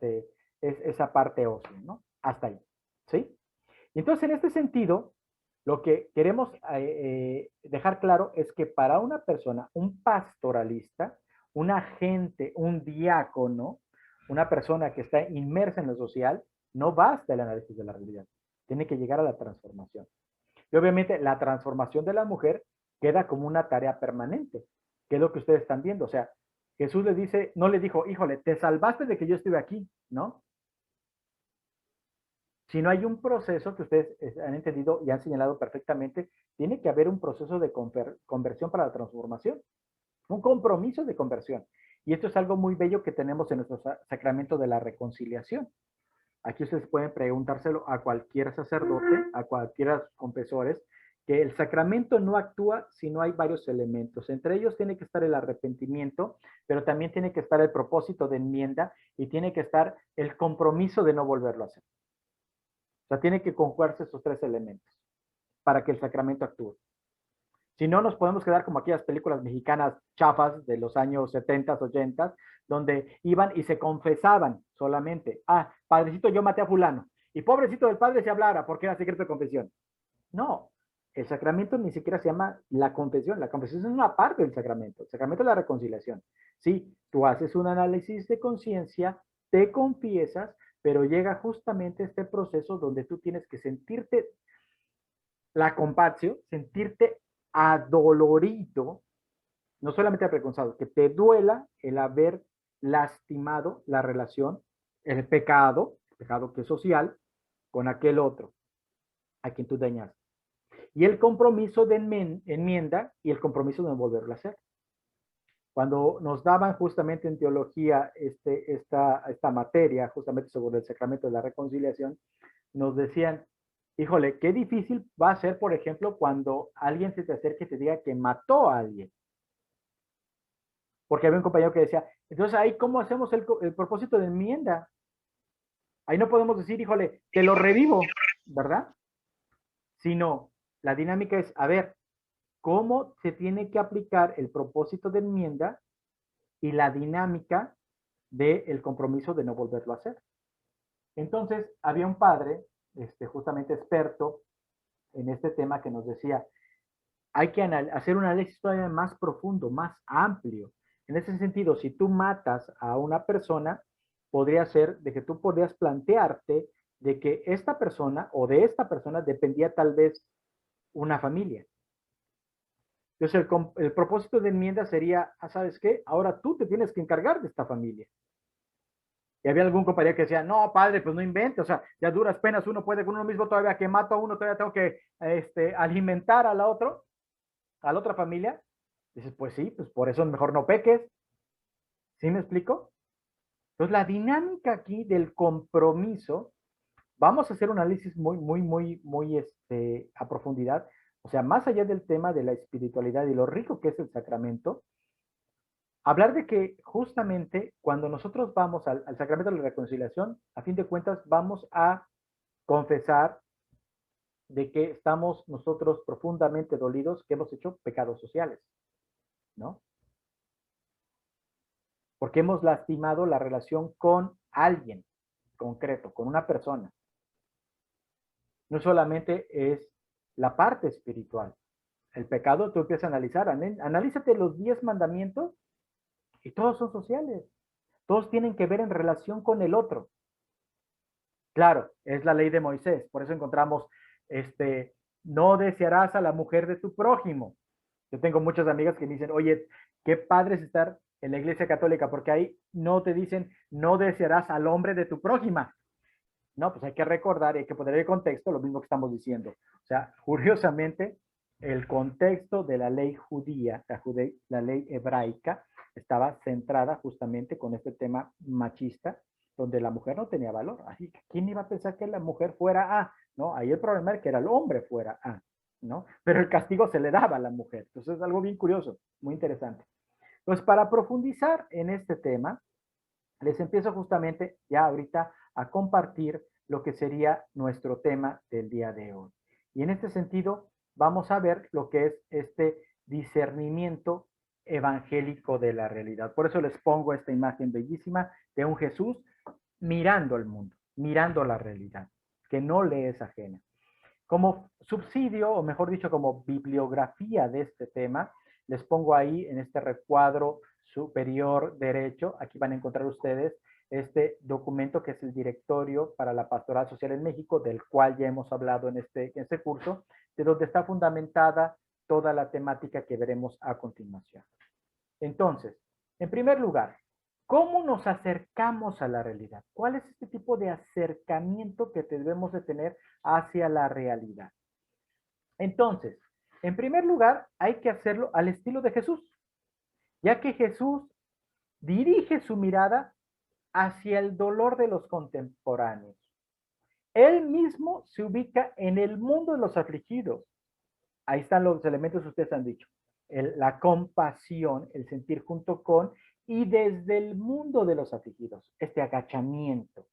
esa parte ósea, ¿no? Hasta ahí. ¿Sí? Entonces, en este sentido, lo que queremos dejar claro es que para una persona, un pastoralista, un agente, un diácono, una persona que está inmersa en lo social, no basta el análisis de la realidad. Tiene que llegar a la transformación. Y obviamente la transformación de la mujer queda como una tarea permanente, que es lo que ustedes están viendo. O sea, Jesús le dice, no le dijo, híjole, te salvaste de que yo estuve aquí, ¿no? Si no hay un proceso que ustedes han entendido y han señalado perfectamente, tiene que haber un proceso de conversión para la transformación, un compromiso de conversión. Y esto es algo muy bello que tenemos en nuestro sacramento de la reconciliación. Aquí ustedes pueden preguntárselo a cualquier sacerdote, a cualquiera confesores, que el sacramento no actúa si no hay varios elementos. Entre ellos tiene que estar el arrepentimiento, pero también tiene que estar el propósito de enmienda y tiene que estar el compromiso de no volverlo a hacer. O sea, tiene que conjugarse esos tres elementos para que el sacramento actúe. Si no, nos podemos quedar como aquellas películas mexicanas chafas de los años 70, 80, donde iban y se confesaban solamente. Ah, padrecito, yo maté a fulano. Y pobrecito del padre se hablara porque era secreto de confesión. No, el sacramento ni siquiera se llama la confesión. La confesión es una parte del sacramento. El sacramento es la reconciliación. Sí, tú haces un análisis de conciencia, te confiesas, pero llega justamente este proceso donde tú tienes que sentirte la compasión, sentirte adolorido, no solamente avergonzado, que te duela el haber lastimado la relación, el pecado que es social, con aquel otro a quien tú dañaste. Y el compromiso de enmienda y el compromiso de no volverlo a hacer. Cuando nos daban justamente en teología esta materia, justamente sobre el sacramento de la reconciliación, nos decían, híjole, qué difícil va a ser, por ejemplo, cuando alguien se te acerque y te diga que mató a alguien. Porque había un compañero que decía, entonces ahí, ¿cómo hacemos el propósito de enmienda? Ahí no podemos decir, híjole, te lo revivo, ¿verdad? Sino, la dinámica es, a ver, ¿cómo se tiene que aplicar el propósito de enmienda y la dinámica del compromiso de no volverlo a hacer? Entonces, había un padre, justamente experto en este tema, que nos decía, hay que hacer un análisis todavía más profundo, más amplio. En ese sentido, si tú matas a una persona, podría ser de que tú podrías plantearte de que esta persona o de esta persona dependía tal vez una familia. Entonces, el propósito de enmienda sería, ¿sabes qué? Ahora tú te tienes que encargar de esta familia. Y había algún compañero que decía, no, padre, pues no invente, o sea, ya duras penas uno puede con uno mismo, todavía que mato a uno, todavía tengo que alimentar a la otra familia. Dices, pues sí, pues por eso mejor no peques. ¿Sí me explico? Entonces, la dinámica aquí del compromiso, vamos a hacer un análisis muy a profundidad, o sea, más allá del tema de la espiritualidad y lo rico que es el sacramento, hablar de que justamente cuando nosotros vamos al sacramento de la reconciliación, a fin de cuentas vamos a confesar de que estamos nosotros profundamente dolidos, que hemos hecho pecados sociales, ¿no? Porque hemos lastimado la relación con alguien concreto, con una persona. No solamente es la parte espiritual. El pecado tú empiezas a analizar. Analízate los 10 mandamientos y todos son sociales. Todos tienen que ver en relación con el otro. Claro, es la ley de Moisés. Por eso encontramos, no desearás a la mujer de tu prójimo. Yo tengo muchas amigas que me dicen, oye, qué padre es estar en la iglesia católica, porque ahí no te dicen, no desearás al hombre de tu prójima. No, pues hay que recordar, hay que poner el contexto, lo mismo que estamos diciendo. O sea, curiosamente, el contexto de la ley judía, la ley hebraica, estaba centrada justamente con este tema machista, donde la mujer no tenía valor. Así que, ¿quién iba a pensar que la mujer fuera A? ¿No? Ahí el problema era que era el hombre fuera A, ¿no? Pero el castigo se le daba a la mujer. Entonces es algo bien curioso, muy interesante. Entonces, para profundizar en este tema, les empiezo justamente ya ahorita a compartir lo que sería nuestro tema del día de hoy. Y en este sentido, vamos a ver lo que es este discernimiento evangélico de la realidad. Por eso les pongo esta imagen bellísima de un Jesús mirando el mundo, mirando la realidad, que no le es ajena. Como subsidio, o mejor dicho, como bibliografía de este tema, les pongo ahí en este recuadro superior derecho, aquí van a encontrar ustedes este documento que es el Directorio para la Pastoral Social en México, del cual ya hemos hablado en este curso, de donde está fundamentada toda la temática que veremos a continuación. Entonces, en primer lugar, ¿cómo nos acercamos a la realidad? ¿Cuál es este tipo de acercamiento que debemos de tener hacia la realidad? Entonces, en primer lugar, hay que hacerlo al estilo de Jesús, ya que Jesús dirige su mirada hacia el dolor de los contemporáneos. Él mismo se ubica en el mundo de los afligidos. Ahí están los elementos que ustedes han dicho. La compasión, el sentir junto con, y desde el mundo de los afligidos, este agachamiento.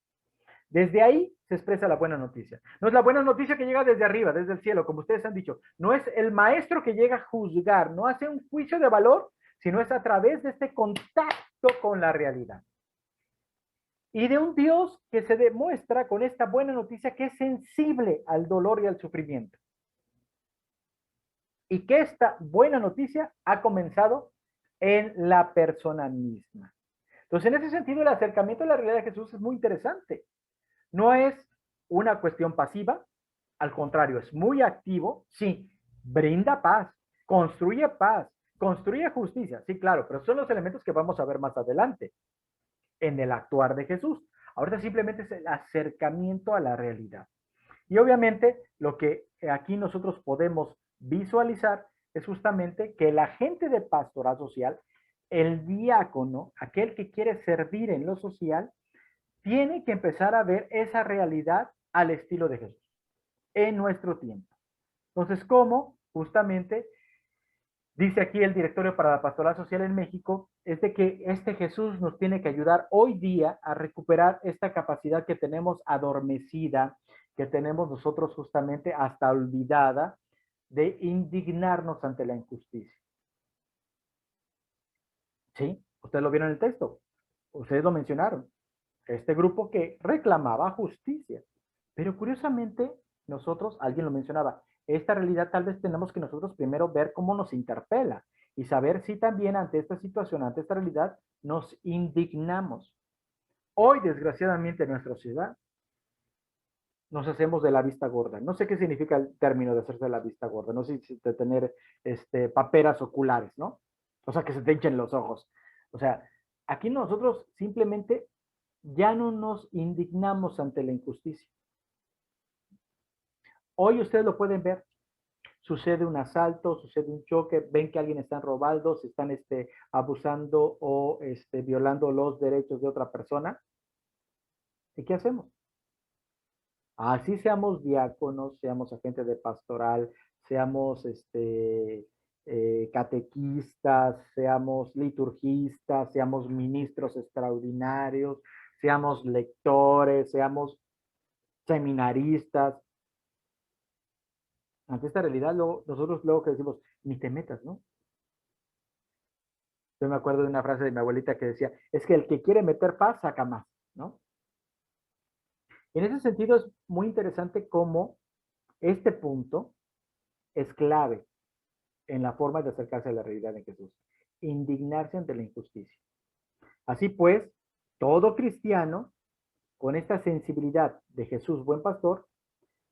Desde ahí se expresa la buena noticia. No es la buena noticia que llega desde arriba, desde el cielo, como ustedes han dicho. No es el maestro que llega a juzgar, no hace un juicio de valor, sino es a través de este contacto con la realidad. Y de un Dios que se demuestra con esta buena noticia que es sensible al dolor y al sufrimiento. Y que esta buena noticia ha comenzado en la persona misma. Entonces, en ese sentido, el acercamiento a la realidad de Jesús es muy interesante. No es una cuestión pasiva, al contrario, es muy activo. Sí, brinda paz, construye justicia. Sí, claro, pero son los elementos que vamos a ver más adelante en el actuar de Jesús. Ahorita simplemente es el acercamiento a la realidad. Y obviamente lo que aquí nosotros podemos visualizar es justamente que el agente de pastoral social, el diácono, aquel que quiere servir en lo social, tiene que empezar a ver esa realidad al estilo de Jesús en nuestro tiempo. Entonces, ¿cómo? Justamente dice aquí el Directorio para la Pastoral Social en México, es de que este Jesús nos tiene que ayudar hoy día a recuperar esta capacidad que tenemos adormecida, que tenemos nosotros justamente hasta olvidada, de indignarnos ante la injusticia. ¿Sí? Ustedes lo vieron en el texto. Ustedes lo mencionaron. Este grupo que reclamaba justicia. Pero curiosamente, nosotros, alguien lo mencionaba, esta realidad tal vez tenemos que nosotros primero ver cómo nos interpela y saber si también ante esta situación, ante esta realidad, nos indignamos. Hoy, desgraciadamente, en nuestra sociedad, nos hacemos de la vista gorda. No sé qué significa el término de hacerse de la vista gorda. No sé si de tener paperas oculares, ¿no? O sea, que se te hinchen los ojos. O sea, aquí nosotros simplemente ya no nos indignamos ante la injusticia. Hoy ustedes lo pueden ver. Sucede un asalto, sucede un choque, ven que alguien está robando, se están abusando o violando los derechos de otra persona. ¿Y qué hacemos? Así seamos diáconos, seamos agentes de pastoral, seamos catequistas, seamos liturgistas, seamos ministros extraordinarios, seamos lectores, seamos seminaristas. Ante esta realidad, nosotros luego que decimos, ni te metas, ¿no? Yo me acuerdo de una frase de mi abuelita que decía, es que el que quiere meter paz saca más, ¿no? En ese sentido es muy interesante cómo este punto es clave en la forma de acercarse a la realidad de Jesús. Indignarse ante la injusticia. Así pues, todo cristiano con esta sensibilidad de Jesús, buen pastor,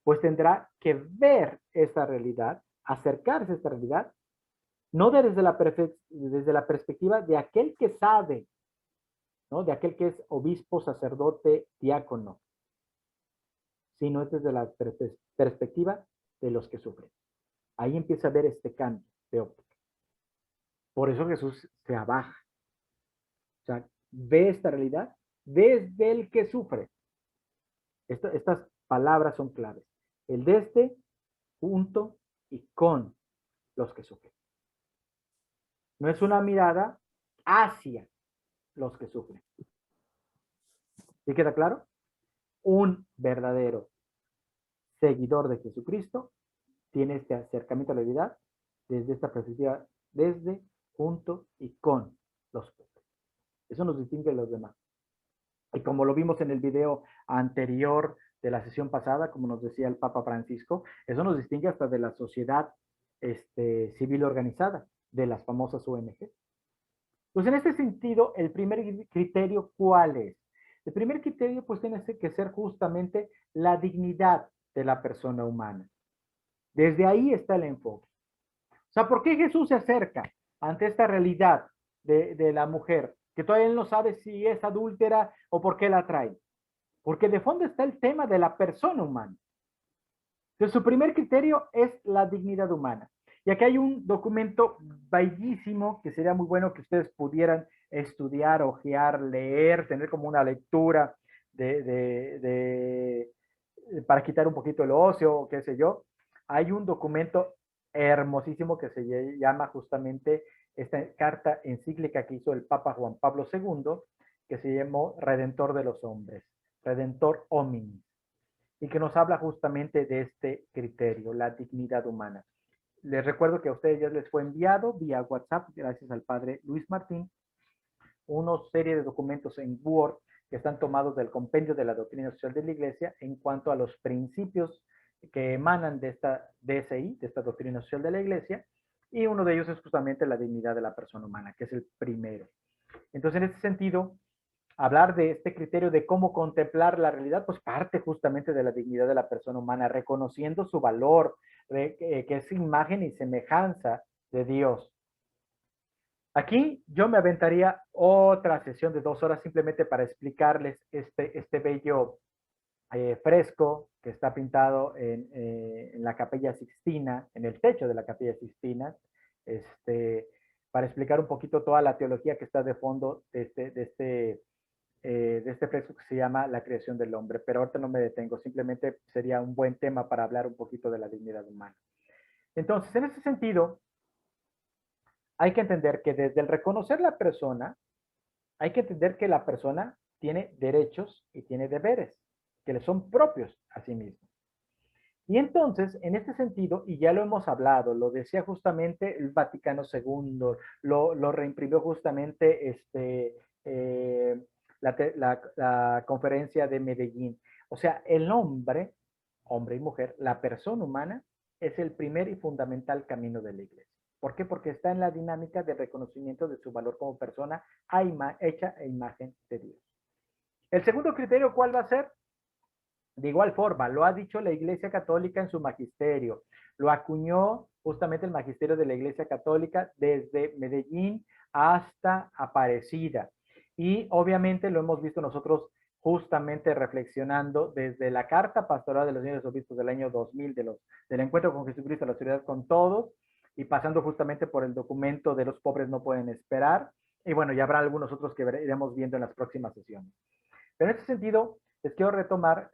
pues tendrá que ver esta realidad, acercarse a esta realidad, no desde la perspectiva de aquel que sabe, ¿no? De aquel que es obispo, sacerdote, diácono, sino desde la perspectiva de los que sufren. Ahí empieza a ver este cambio de óptica. Por eso Jesús se abaja. O sea, ve esta realidad desde el que sufre. Estas palabras son claves. El desde, junto y con los que sufren. No es una mirada hacia los que sufren. ¿Sí queda claro? Un verdadero seguidor de Jesucristo tiene este acercamiento a la realidad desde esta perspectiva, desde, junto y con los pobres. Eso nos distingue de los demás. Y como lo vimos en el video anterior de la sesión pasada, como nos decía el Papa Francisco, eso nos distingue hasta de la sociedad civil organizada, de las famosas ONG. Pues en este sentido, el primer criterio, ¿cuál es? El primer criterio, pues, tiene que ser justamente la dignidad de la persona humana. Desde ahí está el enfoque. O sea, ¿por qué Jesús se acerca ante esta realidad de la mujer, que todavía él no sabe si es adúltera o por qué la trae? Porque de fondo está el tema de la persona humana. Entonces, su primer criterio es la dignidad humana. Y aquí hay un documento bellísimo que sería muy bueno que ustedes pudieran estudiar, ojear, leer, tener como una lectura para quitar un poquito el ocio, qué sé yo. Hay un documento hermosísimo que se llama justamente esta carta encíclica que hizo el Papa Juan Pablo II, que se llamó Redentor de los Hombres, Redentor Hominis, y que nos habla justamente de este criterio, la dignidad humana. Les recuerdo que a ustedes ya les fue enviado vía WhatsApp, gracias al padre Luis Martín, una serie de documentos en Word que están tomados del compendio de la doctrina social de la Iglesia en cuanto a los principios que emanan de esta DSI, de esta doctrina social de la Iglesia, y uno de ellos es justamente la dignidad de la persona humana, que es el primero. Entonces, en este sentido, hablar de este criterio de cómo contemplar la realidad, pues parte justamente de la dignidad de la persona humana, reconociendo su valor, que es imagen y semejanza de Dios. Aquí yo me aventaría otra sesión de 2 horas simplemente para explicarles este bello fresco que está pintado en la Capilla Sixtina, en el techo de la Capilla Sixtina, para explicar un poquito toda la teología que está de fondo de este fresco que se llama La creación del hombre. Pero ahorita no me detengo, simplemente sería un buen tema para hablar un poquito de la dignidad humana. Entonces, en ese sentido, hay que entender que desde el reconocer la persona, hay que entender que la persona tiene derechos y tiene deberes, que le son propios a sí mismo. Y entonces, en este sentido, y ya lo hemos hablado, lo decía justamente el Vaticano II, lo reimprimió justamente la conferencia de Medellín. O sea, el hombre y mujer, la persona humana, es el primer y fundamental camino de la Iglesia. ¿Por qué? Porque está en la dinámica de reconocimiento de su valor como persona hecha a imagen de Dios. El segundo criterio, ¿cuál va a ser? De igual forma, lo ha dicho la Iglesia Católica en su magisterio, lo acuñó justamente el magisterio de la Iglesia Católica desde Medellín hasta Aparecida. Y obviamente lo hemos visto nosotros justamente reflexionando desde la Carta Pastoral de los Señores Obispos del año 2000, del Encuentro con Jesucristo, la Solidaridad con Todos, y pasando justamente por el documento de Los pobres no pueden esperar. Y bueno, ya habrá algunos otros que iremos viendo en las próximas sesiones. Pero en este sentido, les quiero retomar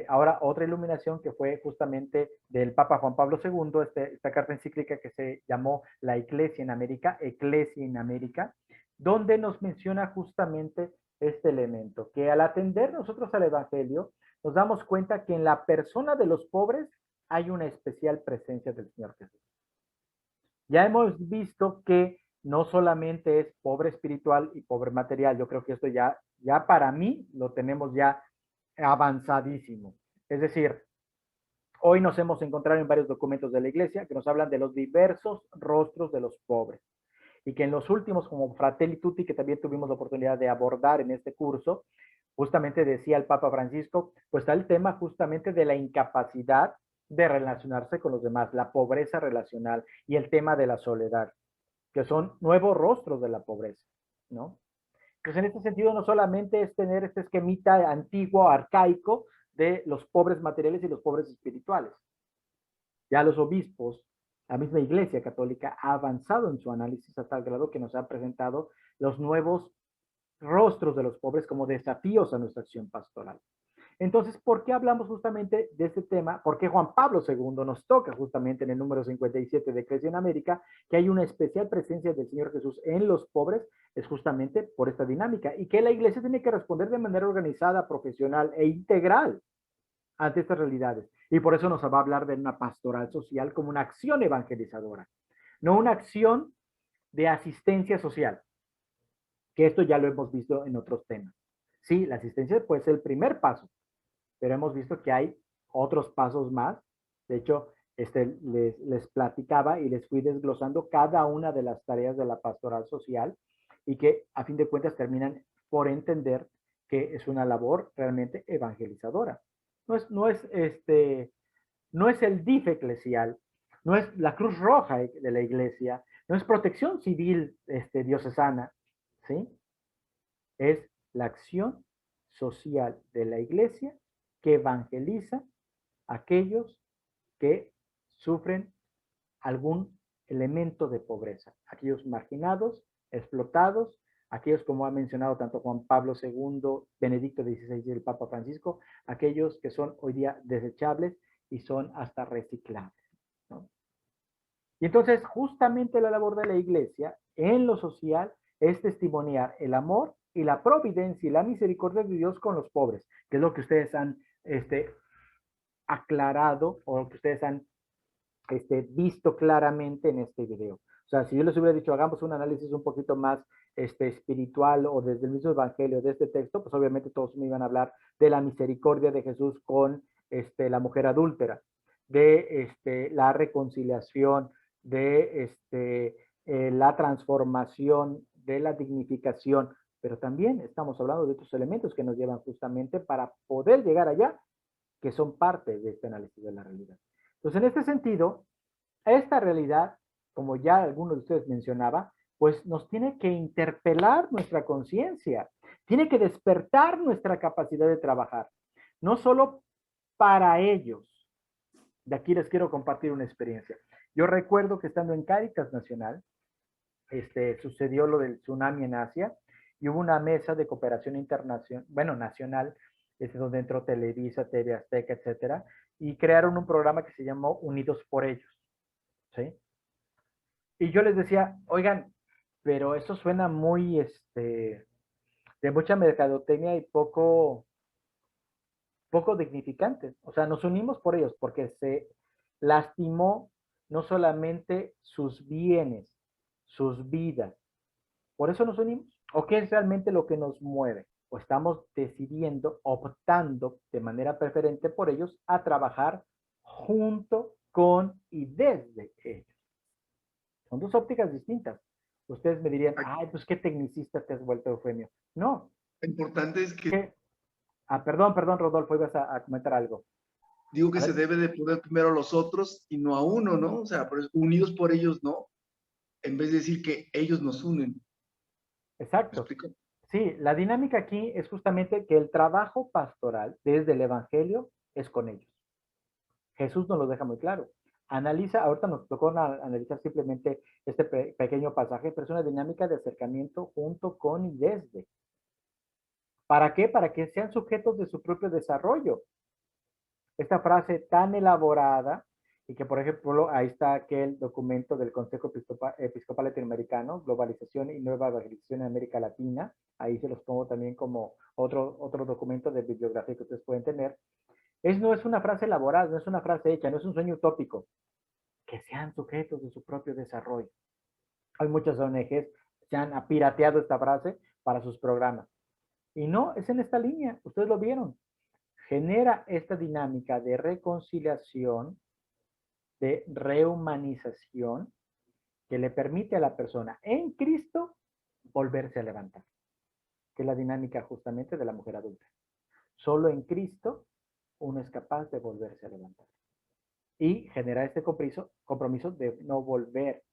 ahora otra iluminación que fue justamente del Papa Juan Pablo II, esta carta encíclica que se llamó La Iglesia en América, donde nos menciona justamente este elemento, que al atender nosotros al Evangelio, nos damos cuenta que en la persona de los pobres hay una especial presencia del Señor Jesús. Ya hemos visto que no solamente es pobre espiritual y pobre material, yo creo que esto ya para mí lo tenemos ya avanzadísimo. Es decir, hoy nos hemos encontrado en varios documentos de la Iglesia que nos hablan de los diversos rostros de los pobres y que en los últimos, como Fratelli Tutti, que también tuvimos la oportunidad de abordar en este curso, justamente decía el Papa Francisco, pues está el tema justamente de la incapacidad de relacionarse con los demás, la pobreza relacional y el tema de la soledad, que son nuevos rostros de la pobreza, ¿no? Pues en este sentido no solamente es tener este esquemita antiguo, arcaico, de los pobres materiales y los pobres espirituales. Ya los obispos, la misma Iglesia Católica ha avanzado en su análisis hasta el grado que nos ha presentado los nuevos rostros de los pobres como desafíos a nuestra acción pastoral. Entonces, ¿por qué hablamos justamente de este tema? ¿Por qué Juan Pablo II nos toca justamente en el número 57 de Iglesia en América que hay una especial presencia del Señor Jesús en los pobres? Es justamente por esta dinámica y que la Iglesia tiene que responder de manera organizada, profesional e integral ante estas realidades. Y por eso nos va a hablar de una pastoral social como una acción evangelizadora, no una acción de asistencia social, que esto ya lo hemos visto en otros temas. Sí, la asistencia puede ser el primer paso, pero hemos visto que hay otros pasos más. De hecho, les platicaba y les fui desglosando cada una de las tareas de la pastoral social y que a fin de cuentas terminan por entender que es una labor realmente evangelizadora. No es el DIF eclesial, no es la Cruz Roja de la Iglesia, no es protección civil diocesana, ¿sí? Es la acción social de la Iglesia que evangeliza a aquellos que sufren algún elemento de pobreza, aquellos marginados, explotados, aquellos, como ha mencionado tanto Juan Pablo II, Benedicto XVI y el Papa Francisco, aquellos que son hoy día desechables y son hasta reciclables, ¿no? Y entonces, justamente la labor de la Iglesia en lo social es testimoniar el amor y la providencia y la misericordia de Dios con los pobres, que es lo que ustedes han aclarado o lo que ustedes han visto claramente en este video. O sea, si yo les hubiera dicho, hagamos un análisis un poquito más espiritual o desde el mismo evangelio de este texto, pues obviamente todos me iban a hablar de la misericordia de Jesús con la mujer adúltera, de la reconciliación, de la transformación, de la dignificación, pero también estamos hablando de otros elementos que nos llevan justamente para poder llegar allá, que son parte de este análisis de la realidad. Entonces, en este sentido, esta realidad, como ya algunos de ustedes mencionaba, pues nos tiene que interpelar nuestra conciencia, tiene que despertar nuestra capacidad de trabajar, no solo para ellos. De aquí les quiero compartir una experiencia. Yo recuerdo que estando en Cáritas Nacional, sucedió lo del tsunami en Asia y hubo una mesa de cooperación internacional, bueno, nacional, donde entró Televisa, TV Azteca, etcétera, y crearon un programa que se llamó Unidos por Ellos, ¿sí? Y yo les decía, oigan, pero eso suena muy, de mucha mercadotecnia y poco dignificante. O sea, nos unimos por ellos porque se lastimó no solamente sus bienes, sus vidas. ¿Por eso nos unimos? ¿O qué es realmente lo que nos mueve? O estamos decidiendo, optando de manera preferente por ellos a trabajar junto con y desde ellos. Son dos ópticas distintas. Ustedes me dirían, ay, pues qué tecnicista te has vuelto, Eufemio. No. Lo importante es que Perdón, Rodolfo, ibas a comentar algo. Digo que se debe de poner primero a los otros y no a uno, ¿no? O sea, unidos por ellos, ¿no? En vez de decir que ellos nos unen. Exacto. Sí, la dinámica aquí es justamente que el trabajo pastoral desde el Evangelio es con ellos. Jesús nos lo deja muy claro. Analiza, ahorita nos tocó analizar simplemente este pequeño pasaje, pero es una dinámica de acercamiento junto con y desde. ¿Para qué? Para que sean sujetos de su propio desarrollo. Esta frase tan elaborada, y que por ejemplo ahí está aquel documento del Consejo Episcopal Latinoamericano, Globalización y Nueva Evangelización en América Latina, ahí se los pongo también como otro documento de bibliografía que ustedes pueden tener. No es una frase elaborada, no es una frase hecha, no es un sueño utópico, que sean sujetos de su propio desarrollo. Hay muchas ONGs que han pirateado esta frase para sus programas. Y no, es en esta línea, ustedes lo vieron. Genera esta dinámica de reconciliación, de rehumanización, que le permite a la persona en Cristo volverse a levantar, que es la dinámica justamente de la mujer adulta. Solo en Cristo uno es capaz de volverse a levantar. Y generar este compromiso de no volver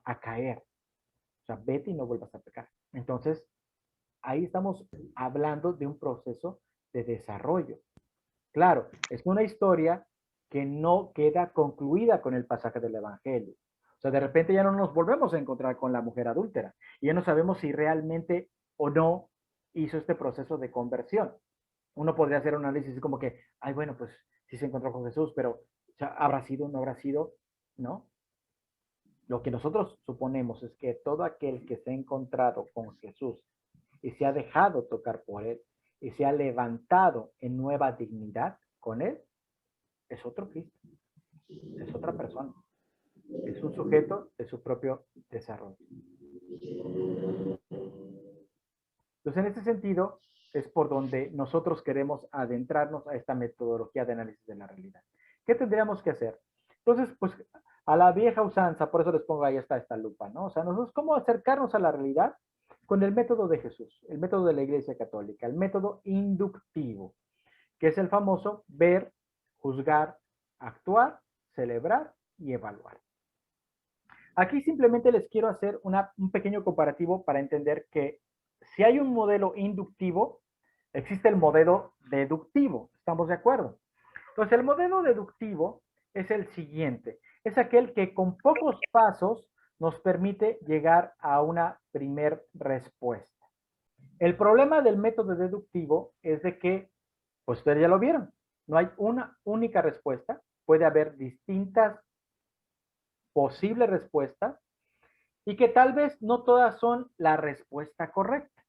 a caer. O sea, vete y no vuelvas a pecar. Entonces, ahí estamos hablando de un proceso de desarrollo. Claro, es una historia que no queda concluida con el pasaje del Evangelio. O sea, de repente ya no nos volvemos a encontrar con la mujer adúltera. Y ya no sabemos si realmente o no hizo este proceso de conversión. Uno podría hacer un análisis como que, ay, bueno, pues sí se encontró con Jesús, pero o sea, ¿habrá sido, no habrá sido? ¿No? Lo que nosotros suponemos es que todo aquel que se ha encontrado con Jesús y se ha dejado tocar por él y se ha levantado en nueva dignidad con él, es otro Cristo, es otra persona, es un sujeto de su propio desarrollo. Entonces, en ese sentido, es por donde nosotros queremos adentrarnos a esta metodología de análisis de la realidad. ¿Qué tendríamos que hacer? Entonces, pues, a la vieja usanza, por eso les pongo ahí esta lupa, ¿no? O sea, nosotros, ¿cómo acercarnos a la realidad? Con el método de Jesús, el método de la Iglesia Católica, el método inductivo, que es el famoso ver, juzgar, actuar, celebrar y evaluar. Aquí simplemente les quiero hacer un pequeño comparativo para entender que si hay un modelo inductivo, existe el modelo deductivo. ¿Estamos de acuerdo? Entonces, el modelo deductivo es el siguiente. Es aquel que con pocos pasos nos permite llegar a una primer respuesta. El problema del método deductivo es de que, pues ustedes ya lo vieron, no hay una única respuesta, puede haber distintas posibles respuestas y que tal vez no todas son la respuesta correcta,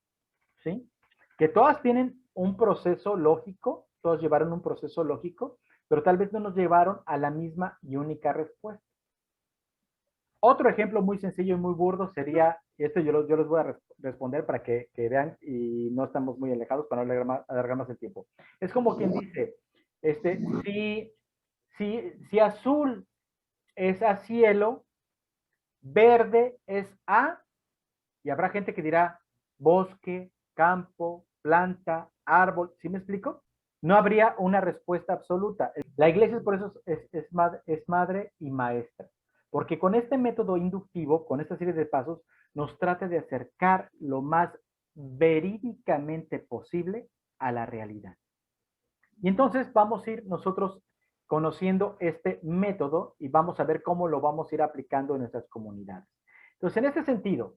¿sí? Que todas tienen un proceso lógico, todas llevaron un proceso lógico, pero tal vez no nos llevaron a la misma y única respuesta. Otro ejemplo muy sencillo y muy burdo sería, y esto yo les voy a responder para que vean y no estamos muy alejados para no alargar más el tiempo. Es como quien dice, si azul es a cielo, verde es a, y habrá gente que dirá bosque, campo, planta, árbol. ¿Sí me explico? No habría una respuesta absoluta. La iglesia por eso es madre y maestra. Porque con este método inductivo, con esta serie de pasos, nos trata de acercar lo más verídicamente posible a la realidad. Y entonces vamos a ir nosotros conociendo este método y vamos a ver cómo lo vamos a ir aplicando en nuestras comunidades. Entonces, en este sentido,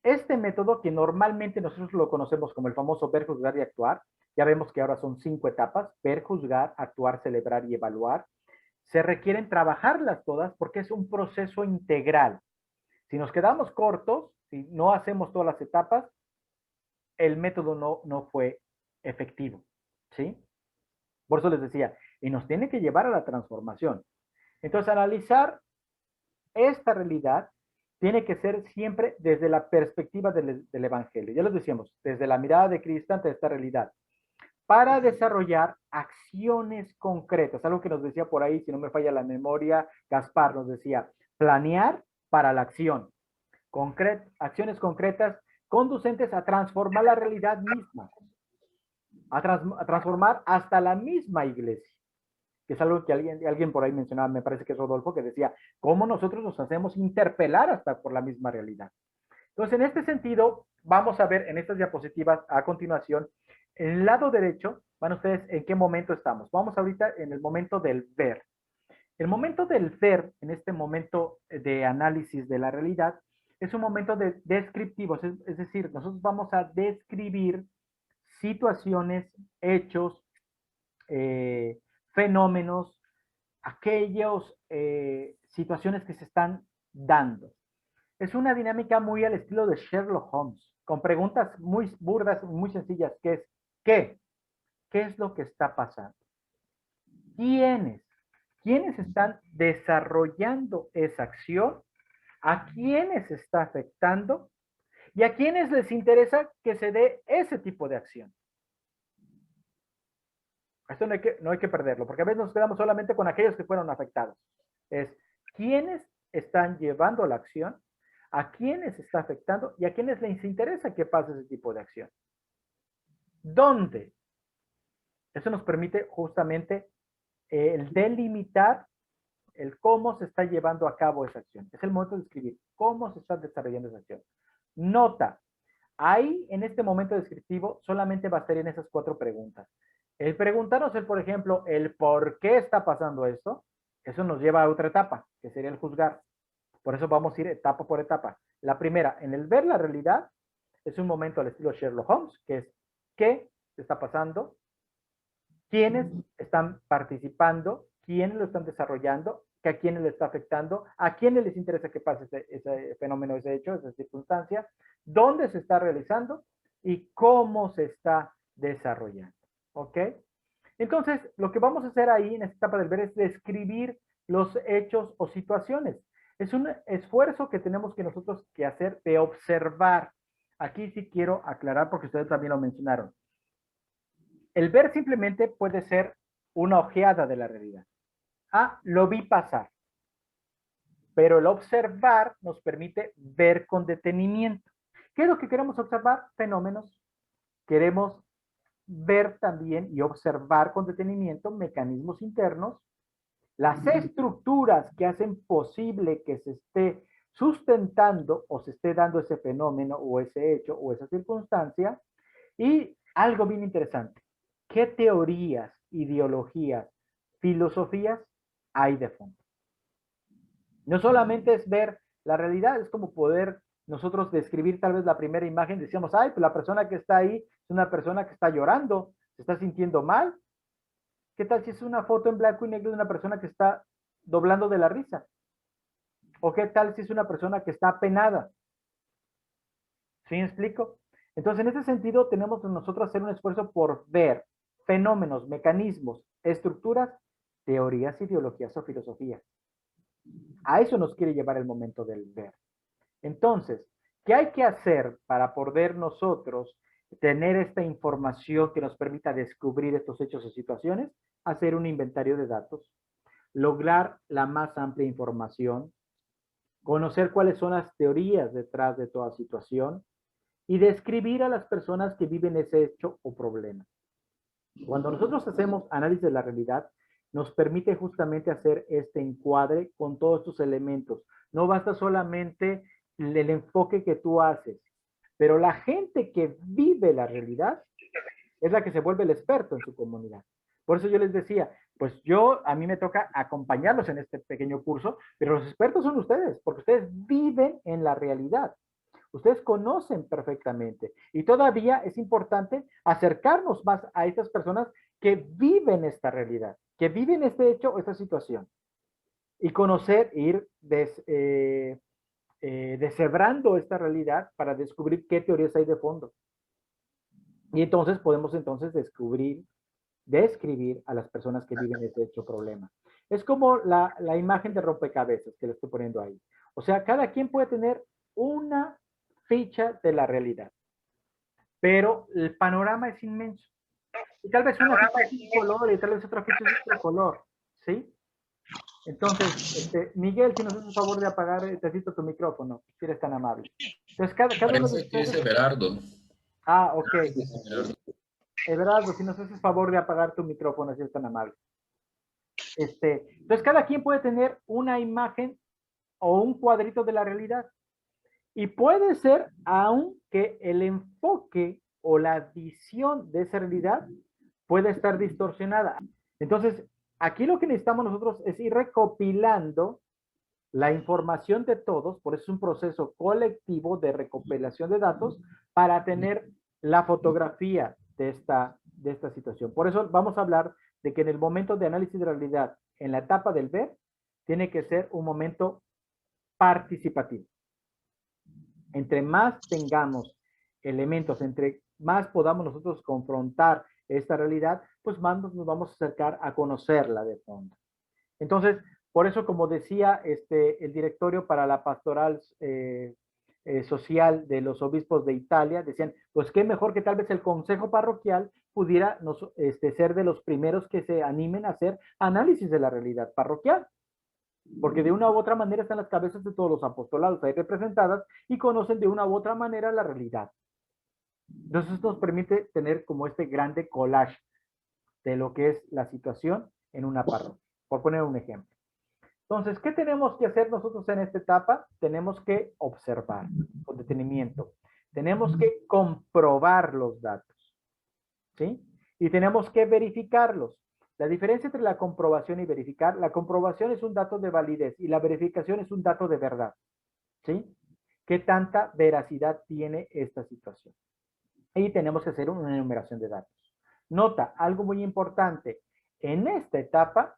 este método que normalmente nosotros lo conocemos como el famoso ver, juzgar y actuar, ya vemos que ahora son 5 etapas: ver, juzgar, actuar, celebrar y evaluar. Se requieren trabajarlas todas porque es un proceso integral. Si nos quedamos cortos, si no hacemos todas las etapas, el método no fue efectivo, ¿sí? Por eso les decía, y nos tiene que llevar a la transformación. Entonces, analizar esta realidad tiene que ser siempre desde la perspectiva del Evangelio. Ya les decíamos, desde la mirada de Cristo ante esta realidad, para desarrollar acciones concretas. Algo que nos decía por ahí, si no me falla la memoria, Gaspar nos decía, planear para la acción. Acciones concretas conducentes a transformar la realidad misma. a transformar hasta la misma iglesia. Que es algo que alguien por ahí mencionaba, me parece que es Rodolfo, que decía, ¿cómo nosotros nos hacemos interpelar hasta por la misma realidad? Entonces, en este sentido, vamos a ver en estas diapositivas a continuación, en el lado derecho, van ustedes en qué momento estamos. Vamos ahorita en el momento del ver. El momento del ver, en este momento de análisis de la realidad, es un momento descriptivo, es decir, nosotros vamos a describir situaciones, hechos, fenómenos, aquellas situaciones que se están dando. Es una dinámica muy al estilo de Sherlock Holmes, con preguntas muy burdas, muy sencillas, que es, ¿qué? ¿Qué es lo que está pasando? ¿Quiénes? ¿Quiénes están desarrollando esa acción? ¿A quiénes está afectando? ¿Y a quiénes les interesa que se dé ese tipo de acción? Esto no hay que perderlo, porque a veces nos quedamos solamente con aquellos que fueron afectados. Es quiénes están llevando la acción, a quiénes está afectando y a quiénes les interesa que pase ese tipo de acción. ¿Dónde? Eso nos permite justamente el delimitar el cómo se está llevando a cabo esa acción. Es el momento de escribir cómo se está desarrollando esa acción. Nota, ahí en este momento descriptivo solamente bastarían esas 4 preguntas. El preguntarnos, por ejemplo, el por qué está pasando esto, eso nos lleva a otra etapa, que sería el juzgar. Por eso vamos a ir etapa por etapa. La primera, en el ver la realidad, es un momento al estilo Sherlock Holmes, que es qué está pasando, quiénes están participando, quiénes lo están desarrollando, que a quiénes le está afectando, a quiénes les interesa que pase ese fenómeno, ese hecho, esa circunstancia, dónde se está realizando y cómo se está desarrollando. ¿Ok? Entonces, lo que vamos a hacer ahí en esta etapa del ver es describir los hechos o situaciones. Es un esfuerzo que tenemos que nosotros que hacer de observar. Aquí sí quiero aclarar porque ustedes también lo mencionaron. El ver simplemente puede ser una ojeada de la realidad. Ah, lo vi pasar. Pero el observar nos permite ver con detenimiento. ¿Qué es lo que queremos observar? Fenómenos. Queremos ver también y observar con detenimiento mecanismos internos, las estructuras que hacen posible que se esté sustentando o se esté dando ese fenómeno o ese hecho o esa circunstancia. Y algo bien interesante, ¿qué teorías, ideologías, filosofías hay de fondo? No solamente es ver la realidad, es como poder nosotros describir tal vez la primera imagen, decíamos, ay, pues la persona que está ahí es una persona que está llorando, se está sintiendo mal. ¿Qué tal si es una foto en blanco y negro de una persona que está doblando de la risa? ¿O qué tal si es una persona que está apenada? ¿Sí me explico? Entonces, en ese sentido, tenemos que nosotros hacer un esfuerzo por ver fenómenos, mecanismos, estructuras, teorías, ideologías o filosofías. A eso nos quiere llevar el momento del ver. Entonces, ¿qué hay que hacer para poder nosotros tener esta información que nos permita descubrir estos hechos o situaciones? Hacer un inventario de datos, lograr la más amplia información, conocer cuáles son las teorías detrás de toda situación y describir a las personas que viven ese hecho o problema. Cuando nosotros hacemos análisis de la realidad, nos permite justamente hacer este encuadre con todos estos elementos. No basta solamente el enfoque que tú haces, pero la gente que vive la realidad es la que se vuelve el experto en su comunidad. Por eso yo les decía, pues a mí me toca acompañarlos en este pequeño curso, pero los expertos son ustedes, porque ustedes viven en la realidad. Ustedes conocen perfectamente y todavía es importante acercarnos más a estas personas que viven esta realidad, que viven este hecho o esta situación y conocer, ir deshebrando esta realidad para descubrir qué teorías hay de fondo. Y entonces podemos describir a las personas que viven ese hecho problema. Es como la imagen de rompecabezas que le estoy poniendo ahí. O sea, cada quien puede tener una ficha de la realidad, pero el panorama es inmenso. Y tal vez una ficha es un color y tal vez otra ficha es otro color, ¿sí? Entonces, Miguel, si nos haces un favor de apagar tu micrófono, si eres tan amable. Entonces, cada uno de ustedes... Es Everardo. Ah, ok. Everardo, si nos haces favor de apagar tu micrófono, si es tan amable. Entonces, cada quien puede tener una imagen o un cuadrito de la realidad. Y puede ser aún que el enfoque o la visión de esa realidad puede estar distorsionada. Entonces, aquí lo que necesitamos nosotros es ir recopilando la información de todos, por eso es un proceso colectivo de recopilación de datos para tener la fotografía de esta situación. Por eso vamos a hablar de que en el momento de análisis de realidad, en la etapa del ver, tiene que ser un momento participativo. Entre más tengamos elementos, entre más podamos nosotros confrontar esta realidad, pues más nos vamos a acercar a conocerla de fondo. Entonces, por eso, como decía el directorio para la pastoral social de los obispos de Italia, decían, pues qué mejor que tal vez el consejo parroquial pudiera ser de los primeros que se animen a hacer análisis de la realidad parroquial. Porque de una u otra manera están las cabezas de todos los apostolados ahí representadas y conocen de una u otra manera la realidad. Entonces esto nos permite tener como este grande collage de lo que es la situación en una parroquia, por poner un ejemplo. Entonces, ¿qué tenemos que hacer nosotros en esta etapa? Tenemos que observar con detenimiento. Tenemos que comprobar los datos, ¿sí? Y tenemos que verificarlos. La diferencia entre la comprobación y verificar, la comprobación es un dato de validez y la verificación es un dato de verdad, ¿sí? ¿Qué tanta veracidad tiene esta situación? Y tenemos que hacer una enumeración de datos. Nota, algo muy importante, en esta etapa,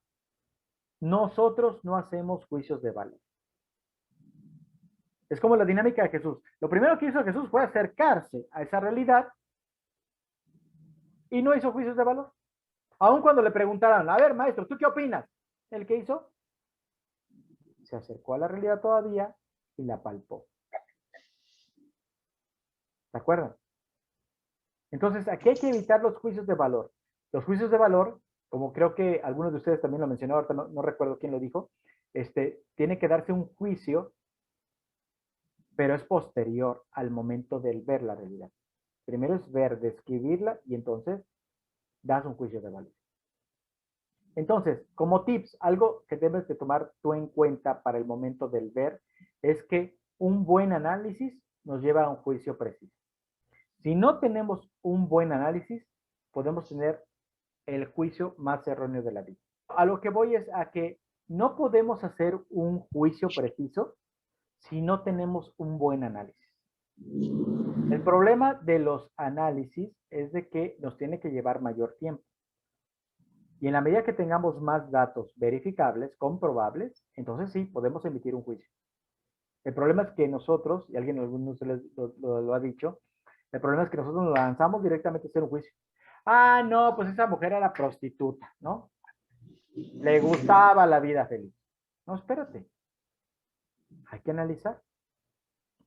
nosotros no hacemos juicios de valor. Es como la dinámica de Jesús. Lo primero que hizo Jesús fue acercarse a esa realidad y no hizo juicios de valor. Aun cuando le preguntaran, a ver, maestro, ¿tú qué opinas? ¿El qué hizo? Se acercó a la realidad todavía y la palpó. ¿De acuerdo? Entonces, aquí hay que evitar los juicios de valor. Los juicios de valor, como creo que algunos de ustedes también lo mencionó, ahorita no recuerdo quién lo dijo, tiene que darse un juicio, pero es posterior al momento del ver la realidad. Primero es ver, describirla y entonces das un juicio de valor. Entonces, como tips, algo que debes de tomar tú en cuenta para el momento del ver es que un buen análisis nos lleva a un juicio preciso. Si no tenemos un buen análisis, podemos tener el juicio más erróneo de la vida. A lo que voy es a que no podemos hacer un juicio preciso si no tenemos un buen análisis. El problema de los análisis es de que nos tiene que llevar mayor tiempo. Y en la medida que tengamos más datos verificables, comprobables, entonces sí, podemos emitir un juicio. El problema es que nosotros, y alguien lo ha dicho, el problema es que nosotros nos lanzamos directamente a hacer un juicio. Ah, no, pues esa mujer era prostituta, ¿no? Le gustaba la vida feliz. No, espérate. Hay que analizar.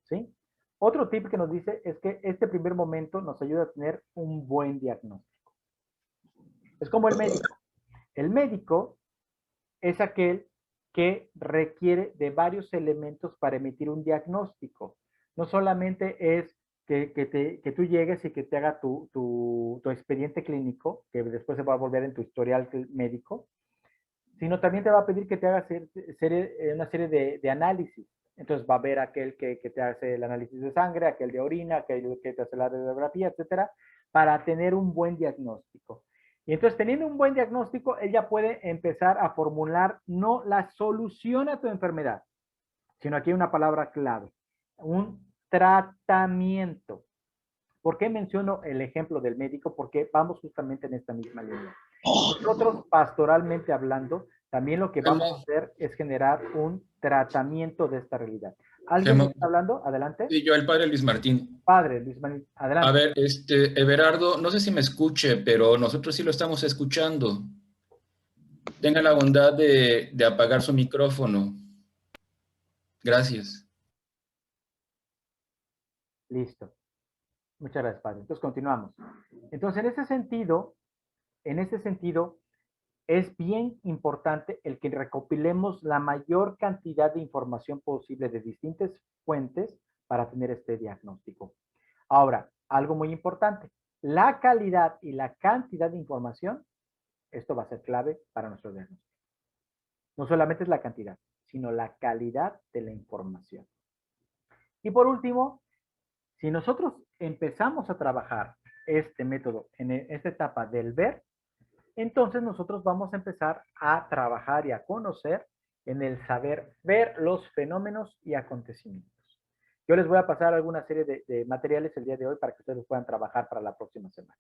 ¿Sí? Otro tip que nos dice es que este primer momento nos ayuda a tener un buen diagnóstico. Es como el médico. El médico es aquel que requiere de varios elementos para emitir un diagnóstico. No solamente es que tú llegues y que te haga tu expediente clínico, que después se va a volver en tu historial médico, sino también te va a pedir que te hagas una serie de análisis. Entonces va a haber aquel que te hace el análisis de sangre, aquel de orina, aquel que te hace la radiografía, etcétera, para tener un buen diagnóstico. Y entonces, teniendo un buen diagnóstico, ella puede empezar a formular no la solución a tu enfermedad, sino aquí hay una palabra clave, un tratamiento. ¿Por qué menciono el ejemplo del médico? Porque vamos justamente en esta misma línea. Nosotros, pastoralmente hablando, también lo que vamos a hacer es generar un tratamiento de esta realidad. ¿Alguien está hablando? Adelante. Sí, yo, el padre Luis Martín. Padre Luis Martín, adelante. A ver, Everardo, no sé si me escuche, pero nosotros sí lo estamos escuchando. Tenga la bondad de apagar su micrófono. Gracias. Listo. Muchas gracias, padre. Entonces, continuamos. Entonces, en ese sentido, es bien importante el que recopilemos la mayor cantidad de información posible de distintas fuentes para tener este diagnóstico. Ahora, algo muy importante. la calidad y la cantidad de información, esto va a ser clave para nuestro diagnóstico. No solamente es la cantidad, sino la calidad de la información. Y por último, si nosotros empezamos a trabajar este método en esta etapa del ver, entonces nosotros vamos a empezar a trabajar y a conocer en el saber ver los fenómenos y acontecimientos. Yo les voy a pasar alguna serie de materiales el día de hoy para que ustedes puedan trabajar para la próxima semana.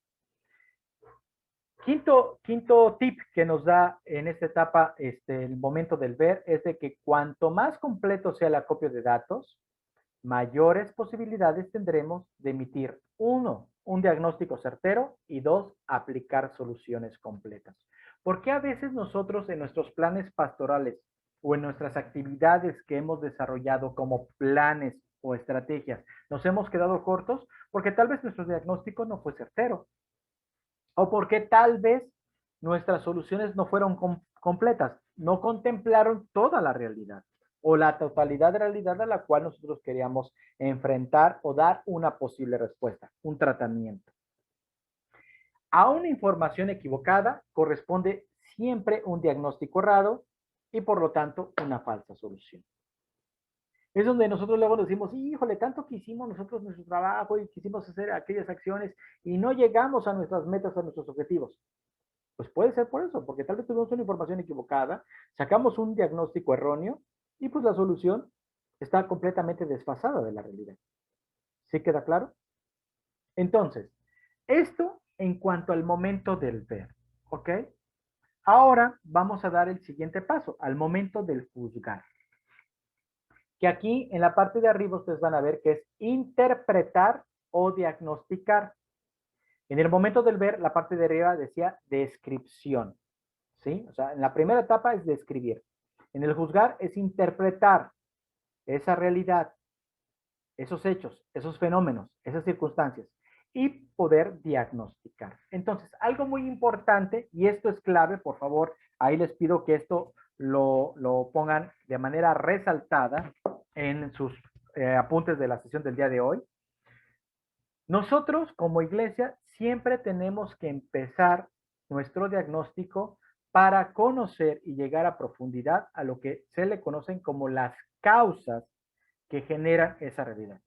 Quinto tip que nos da en esta etapa el momento del ver es de que cuanto más completo sea el acopio de datos, mayores posibilidades tendremos de emitir, 1, un diagnóstico certero y 2, aplicar soluciones completas. ¿Por qué a veces nosotros en nuestros planes pastorales o en nuestras actividades que hemos desarrollado como planes o estrategias nos hemos quedado cortos? Porque tal vez nuestro diagnóstico no fue certero. O porque tal vez nuestras soluciones no fueron completas, no contemplaron toda la realidad o la totalidad de realidad a la cual nosotros queríamos enfrentar o dar una posible respuesta, un tratamiento. A una información equivocada corresponde siempre un diagnóstico errado y por lo tanto una falsa solución. Es donde nosotros luego decimos, híjole, tanto que hicimos nosotros nuestro trabajo y quisimos hacer aquellas acciones y no llegamos a nuestras metas, a nuestros objetivos. Pues puede ser por eso, porque tal vez tuvimos una información equivocada, sacamos un diagnóstico erróneo y pues la solución está completamente desfasada de la realidad. ¿Sí queda claro? Entonces, esto en cuanto al momento del ver, ¿ok? Ahora vamos a dar el siguiente paso, al momento del juzgar. Que aquí en la parte de arriba ustedes van a ver que es interpretar o diagnosticar. En el momento del ver, la parte de arriba decía descripción, ¿sí? O sea, en la primera etapa es describir. En el juzgar es interpretar esa realidad, esos hechos, esos fenómenos, esas circunstancias y poder diagnosticar. Entonces, algo muy importante, y esto es clave, por favor, ahí les pido que esto lo pongan de manera resaltada en sus apuntes de la sesión del día de hoy. Nosotros como iglesia siempre tenemos que empezar nuestro diagnóstico para conocer y llegar a profundidad a lo que se le conocen como las causas que generan esa realidad.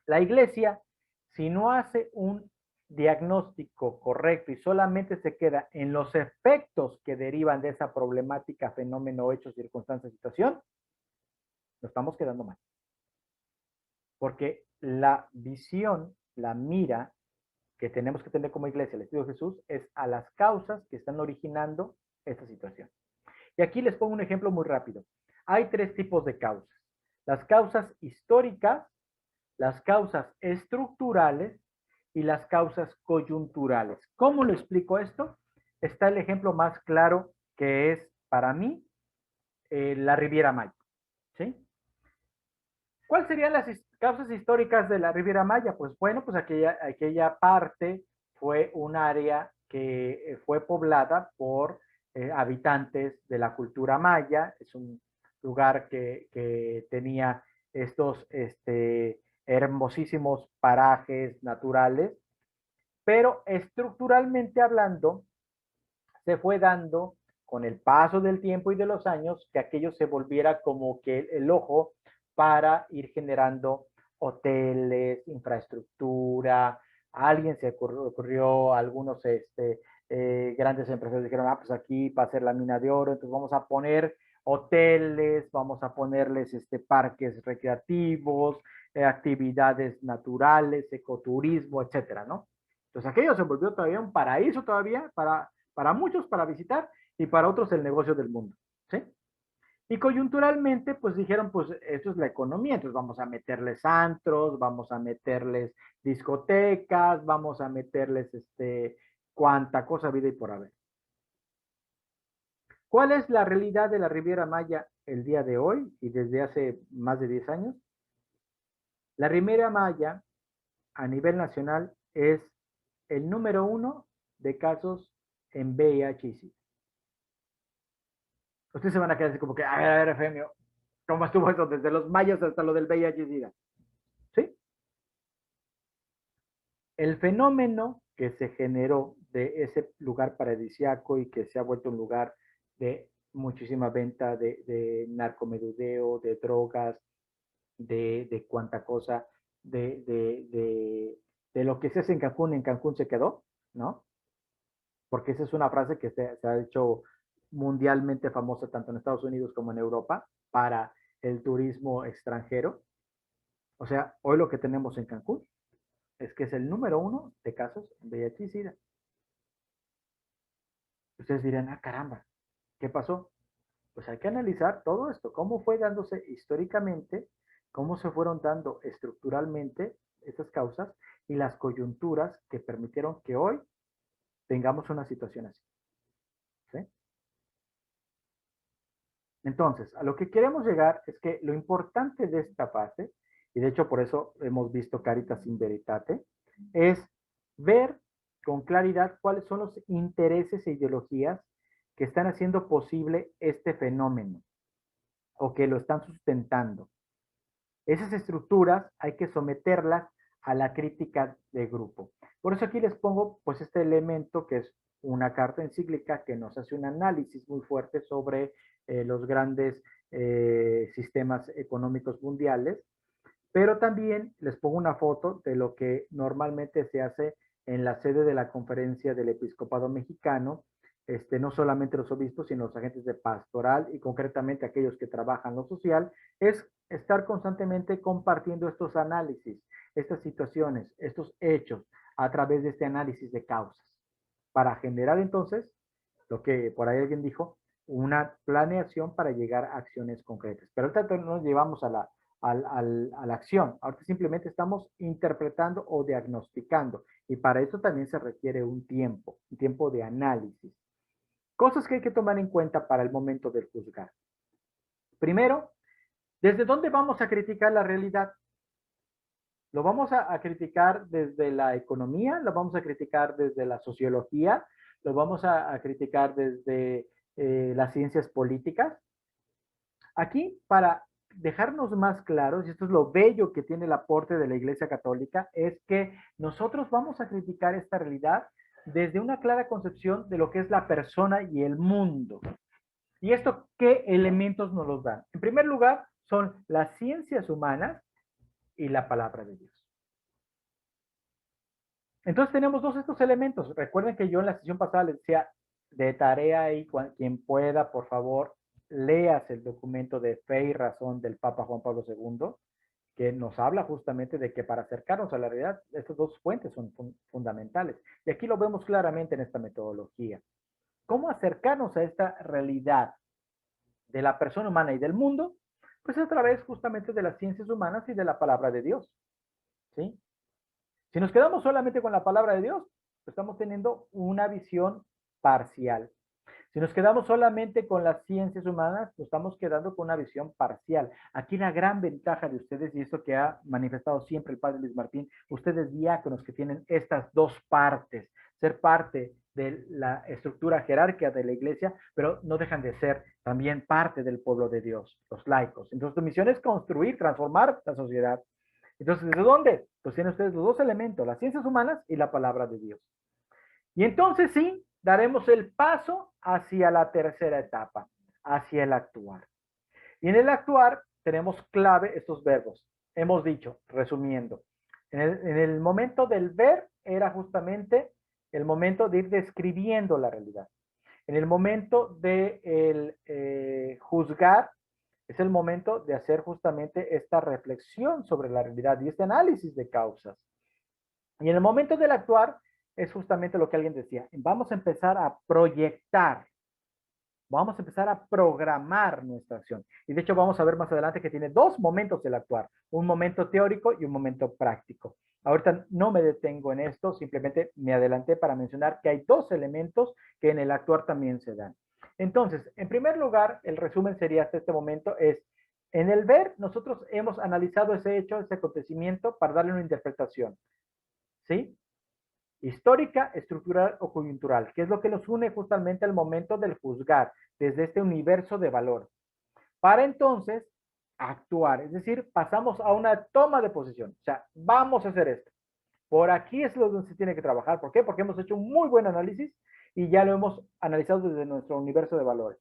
La iglesia, si no hace un diagnóstico correcto y solamente se queda en los efectos que derivan de esa problemática, fenómeno, hecho, circunstancia, situación, nos estamos quedando mal. Porque la visión, la mira que tenemos que tener como iglesia, el estilo de Jesús, es a las causas que están originando esta situación. Y aquí les pongo un ejemplo muy rápido. Hay 3 tipos de causas. Las causas históricas, las causas estructurales y las causas coyunturales. ¿Cómo lo explico esto? Está el ejemplo más claro que es para mí la Riviera Maya. ¿Sí? ¿Cuáles serían las causas históricas de la Riviera Maya? Pues bueno, pues aquella parte fue un área que fue poblada por habitantes de la cultura maya. Es un lugar que tenía estos hermosísimos parajes naturales, pero estructuralmente hablando, se fue dando con el paso del tiempo y de los años que aquello se volviera como que el ojo para ir generando hoteles, infraestructura. A alguien se ocurrió, algunos grandes empresarios dijeron, pues aquí va a ser la mina de oro, entonces vamos a poner hoteles, vamos a ponerles parques recreativos, actividades naturales, ecoturismo, etcétera, ¿no? Entonces aquello se volvió todavía un paraíso todavía para muchos para visitar y para otros el negocio del mundo, ¿sí? Y coyunturalmente, pues dijeron, pues esto es la economía, entonces vamos a meterles antros, vamos a meterles discotecas, vamos a meterles cuanta cosa vida y por haber. ¿Cuál es la realidad de la Riviera Maya el día de hoy y desde hace más de 10 años? La Riviera Maya a nivel nacional es el número 1 de casos en VIH y SIDA. Ustedes se van a quedar así como que, a ver, Efemio, ¿cómo estuvo eso desde los mayas hasta lo del VIH y SIDA? ¿Sí? El fenómeno que se generó de ese lugar paradisiaco y que se ha vuelto un lugar de muchísima venta de narcomenudeo, de drogas, de cuánta cosa, de lo que se hace en Cancún se quedó, ¿no? Porque esa es una frase que se ha hecho mundialmente famosa tanto en Estados Unidos como en Europa para el turismo extranjero. O sea, hoy lo que tenemos en Cancún es que es el número 1 de casos de VIH y SIDA. Ustedes dirán, ah, caramba, ¿qué pasó? Pues hay que analizar todo esto, cómo fue dándose históricamente, cómo se fueron dando estructuralmente estas causas y las coyunturas que permitieron que hoy tengamos una situación así. ¿Sí? Entonces, a lo que queremos llegar es que lo importante de esta fase, y de hecho por eso hemos visto Caritas in Veritate, es ver con claridad cuáles son los intereses e ideologías que están haciendo posible este fenómeno o que lo están sustentando. Esas estructuras hay que someterlas a la crítica de grupo. Por eso aquí les pongo pues este elemento que es una carta encíclica que nos hace un análisis muy fuerte sobre los grandes sistemas económicos mundiales, pero también les pongo una foto de lo que normalmente se hace en la sede de la Conferencia del Episcopado Mexicano, no solamente los obispos, sino los agentes de pastoral y concretamente aquellos que trabajan lo social, es estar constantemente compartiendo estos análisis, estas situaciones, estos hechos a través de este análisis de causas, para generar entonces, lo que por ahí alguien dijo, una planeación para llegar a acciones concretas. Pero ahorita no nos llevamos a la acción. Ahorita simplemente estamos interpretando o diagnosticando. Y para eso también se requiere un tiempo de análisis. Cosas que hay que tomar en cuenta para el momento del juzgar. Primero, ¿desde dónde vamos a criticar la realidad? ¿Lo vamos a criticar desde la economía? ¿Lo vamos a criticar desde la sociología? ¿Lo vamos a criticar desde las ciencias políticas? Aquí, para dejarnos más claros, y esto es lo bello que tiene el aporte de la Iglesia Católica, es que nosotros vamos a criticar esta realidad desde una clara concepción de lo que es la persona y el mundo. ¿Y esto qué elementos nos los dan? En primer lugar, son las ciencias humanas y la palabra de Dios. Entonces tenemos dos de estos elementos. Recuerden que yo en la sesión pasada les decía de tarea y quien pueda, por favor, leas el documento de Fe y Razón del Papa Juan Pablo II, que nos habla justamente de que para acercarnos a la realidad, estas dos fuentes son fundamentales. Y aquí lo vemos claramente en esta metodología. ¿Cómo acercarnos a esta realidad de la persona humana y del mundo? Pues a través justamente de las ciencias humanas y de la palabra de Dios. ¿Sí? Si nos quedamos solamente con la palabra de Dios, estamos teniendo una visión parcial. Si nos quedamos solamente con las ciencias humanas, nos estamos quedando con una visión parcial. Aquí la gran ventaja de ustedes, y esto que ha manifestado siempre el padre Luis Martín, ustedes diáconos que tienen estas dos partes, ser parte de la estructura jerárquica de la iglesia, pero no dejan de ser también parte del pueblo de Dios, los laicos. Entonces tu misión es construir, transformar la sociedad. Entonces, ¿desde dónde? Pues tienen ustedes los dos elementos, las ciencias humanas y la palabra de Dios. Y entonces sí, daremos el paso hacia la tercera etapa, hacia el actuar. Y en el actuar tenemos clave estos verbos. Hemos dicho, resumiendo, en el momento del ver era justamente el momento de ir describiendo la realidad. En el momento de juzgar, es el momento de hacer justamente esta reflexión sobre la realidad y este análisis de causas. Y en el momento del actuar es justamente lo que alguien decía. Vamos a empezar a proyectar. Vamos a empezar a programar nuestra acción. Y de hecho vamos a ver más adelante que tiene dos momentos del actuar. Un momento teórico y un momento práctico. Ahorita no me detengo en esto, simplemente me adelanté para mencionar que hay dos elementos que en el actuar también se dan. Entonces, en primer lugar, el resumen sería hasta este momento es, en el ver, nosotros hemos analizado ese hecho, ese acontecimiento para darle una interpretación. ¿Sí? Histórica, estructural o coyuntural, que es lo que nos une justamente al momento del juzgar, desde este universo de valor. Para entonces actuar, es decir, pasamos a una toma de posición. O sea, vamos a hacer esto. Por aquí es lo donde se tiene que trabajar. ¿Por qué? Porque hemos hecho un muy buen análisis y ya lo hemos analizado desde nuestro universo de valores,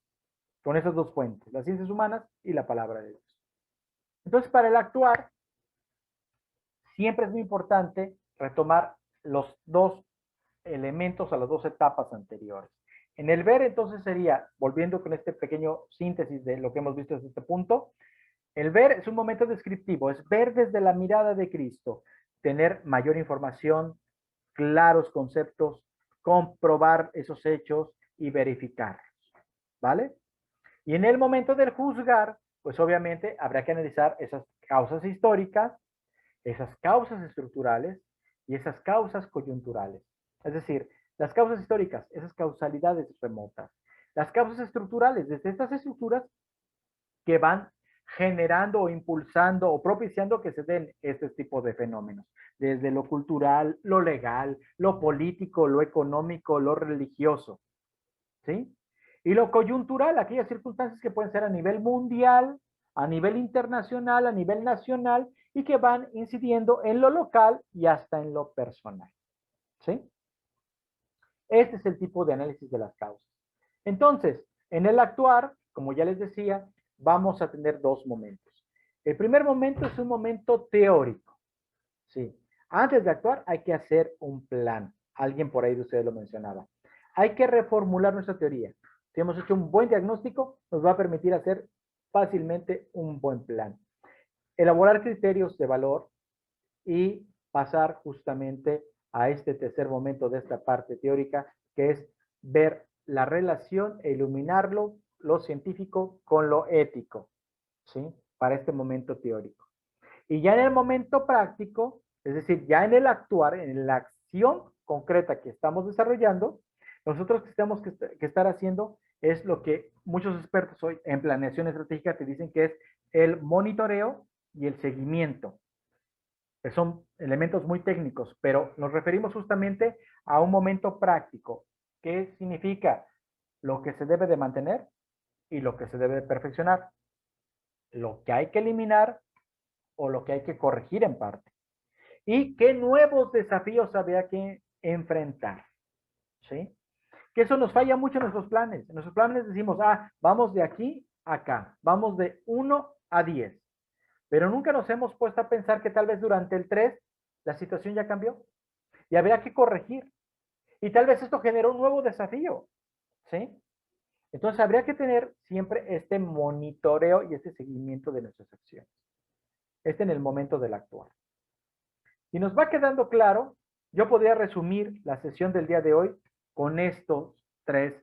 con esas dos fuentes, las ciencias humanas y la palabra de Dios. Entonces, para el actuar, siempre es muy importante retomar los dos elementos a las dos etapas anteriores. En el ver, entonces, sería, volviendo con este pequeño síntesis de lo que hemos visto desde este punto, el ver es un momento descriptivo, es ver desde la mirada de Cristo, tener mayor información, claros conceptos, comprobar esos hechos y verificarlos, ¿vale? Y en el momento del juzgar, pues obviamente habrá que analizar esas causas históricas, esas causas estructurales y esas causas coyunturales. Es decir, las causas históricas, esas causalidades remotas. Las causas estructurales, desde estas estructuras que van generando o impulsando o propiciando que se den este tipo de fenómenos. Desde lo cultural, lo legal, lo político, lo económico, lo religioso. ¿Sí? Y lo coyuntural, aquellas circunstancias que pueden ser a nivel mundial, a nivel internacional, a nivel nacional, y que van incidiendo en lo local y hasta en lo personal. ¿Sí? Este es el tipo de análisis de las causas. Entonces, en el actuar, como ya les decía, vamos a tener dos momentos. El primer momento es un momento teórico. ¿Sí? Antes de actuar hay que hacer un plan. Alguien por ahí de ustedes lo mencionaba. Hay que reformular nuestra teoría. Si hemos hecho un buen diagnóstico, nos va a permitir hacer fácilmente un buen plan. Elaborar criterios de valor y pasar justamente a este tercer momento de esta parte teórica, que es ver la relación e iluminarlo, lo científico con lo ético, ¿sí? Para este momento teórico. Y ya en el momento práctico, es decir, ya en el actuar, en la acción concreta que estamos desarrollando, nosotros que tenemos que estar haciendo es lo que muchos expertos hoy en planeación estratégica te dicen que es el monitoreo y el seguimiento, que son elementos muy técnicos, pero nos referimos justamente a un momento práctico. ¿Qué significa? Lo que se debe de mantener y lo que se debe de perfeccionar, lo que hay que eliminar o lo que hay que corregir en parte. ¿Y qué nuevos desafíos habría que enfrentar? ¿Sí? Que eso nos falla mucho en nuestros planes. En nuestros planes decimos, vamos de aquí a acá, vamos de 1 a 10. Pero nunca nos hemos puesto a pensar que tal vez durante el 3 la situación ya cambió y habría que corregir. Y tal vez esto generó un nuevo desafío. ¿Sí? Entonces habría que tener siempre este monitoreo y este seguimiento de nuestras acciones. En el momento del actuar. Y nos va quedando claro, yo podría resumir la sesión del día de hoy con estos tres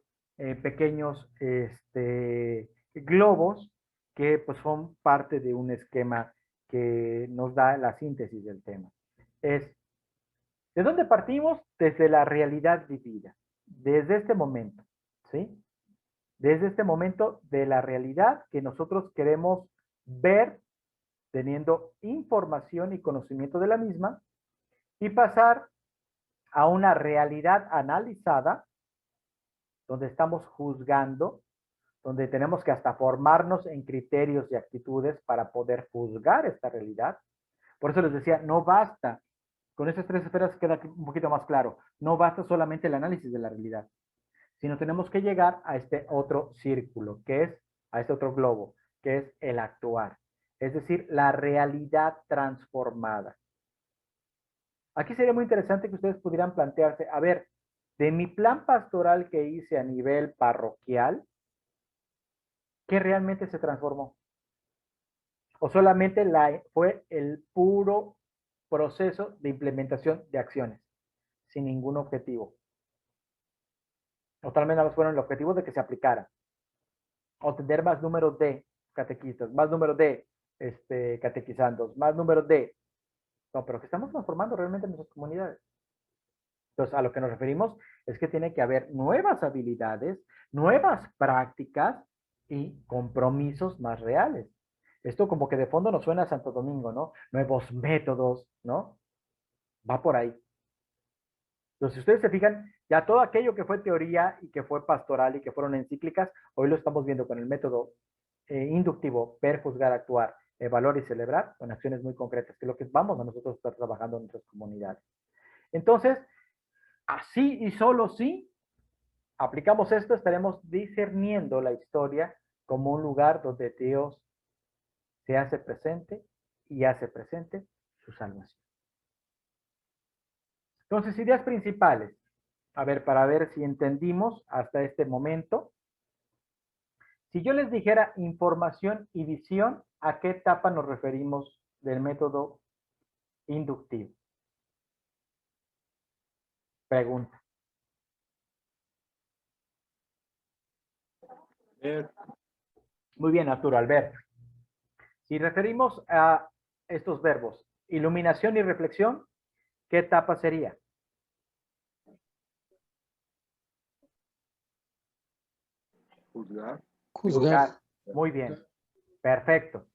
pequeños globos que pues, son parte de un esquema que nos da la síntesis del tema. ¿De dónde partimos? Desde la realidad vivida, desde este momento, ¿sí? Desde este momento de la realidad que nosotros queremos ver teniendo información y conocimiento de la misma, y pasar a una realidad analizada, donde estamos juzgando, donde tenemos que hasta formarnos en criterios y actitudes para poder juzgar esta realidad. Por eso les decía, no basta, con estas tres esferas queda un poquito más claro, no basta solamente el análisis de la realidad, sino tenemos que llegar a este otro círculo, a este otro globo, que es el actuar. Es decir, la realidad transformada. Aquí sería muy interesante que ustedes pudieran plantearse, a ver, de mi plan pastoral que hice a nivel parroquial, ¿qué realmente se transformó? ¿O solamente fue el puro proceso de implementación de acciones, sin ningún objetivo? O tal vez nada más fueron el objetivo de que se aplicara. O tener más números de catequistas, más números de catequizandos, más números de... No, pero que estamos transformando realmente en nuestras comunidades. Entonces, a lo que nos referimos es que tiene que haber nuevas habilidades, nuevas prácticas y compromisos más reales. Esto como que de fondo nos suena a Santo Domingo, ¿no? Nuevos métodos, ¿no? Va por ahí. Entonces, si ustedes se fijan, ya todo aquello que fue teoría y que fue pastoral y que fueron encíclicas, hoy lo estamos viendo con el método inductivo, ver, juzgar, actuar, evaluar y celebrar, con acciones muy concretas, que es lo que vamos a nosotros estar trabajando en nuestras comunidades. Entonces, así y solo si aplicamos esto, estaremos discerniendo la historia como un lugar donde Dios se hace presente y hace presente su salvación. Entonces, ideas principales. A ver, para ver si entendimos hasta este momento. Si yo les dijera información y visión, ¿a qué etapa nos referimos del método inductivo? Pregunta. Muy bien, Arturo, Alberto. Si referimos a estos verbos, iluminación y reflexión, ¿qué etapa sería? Juzgar. Juzgar. Muy bien. Perfecto.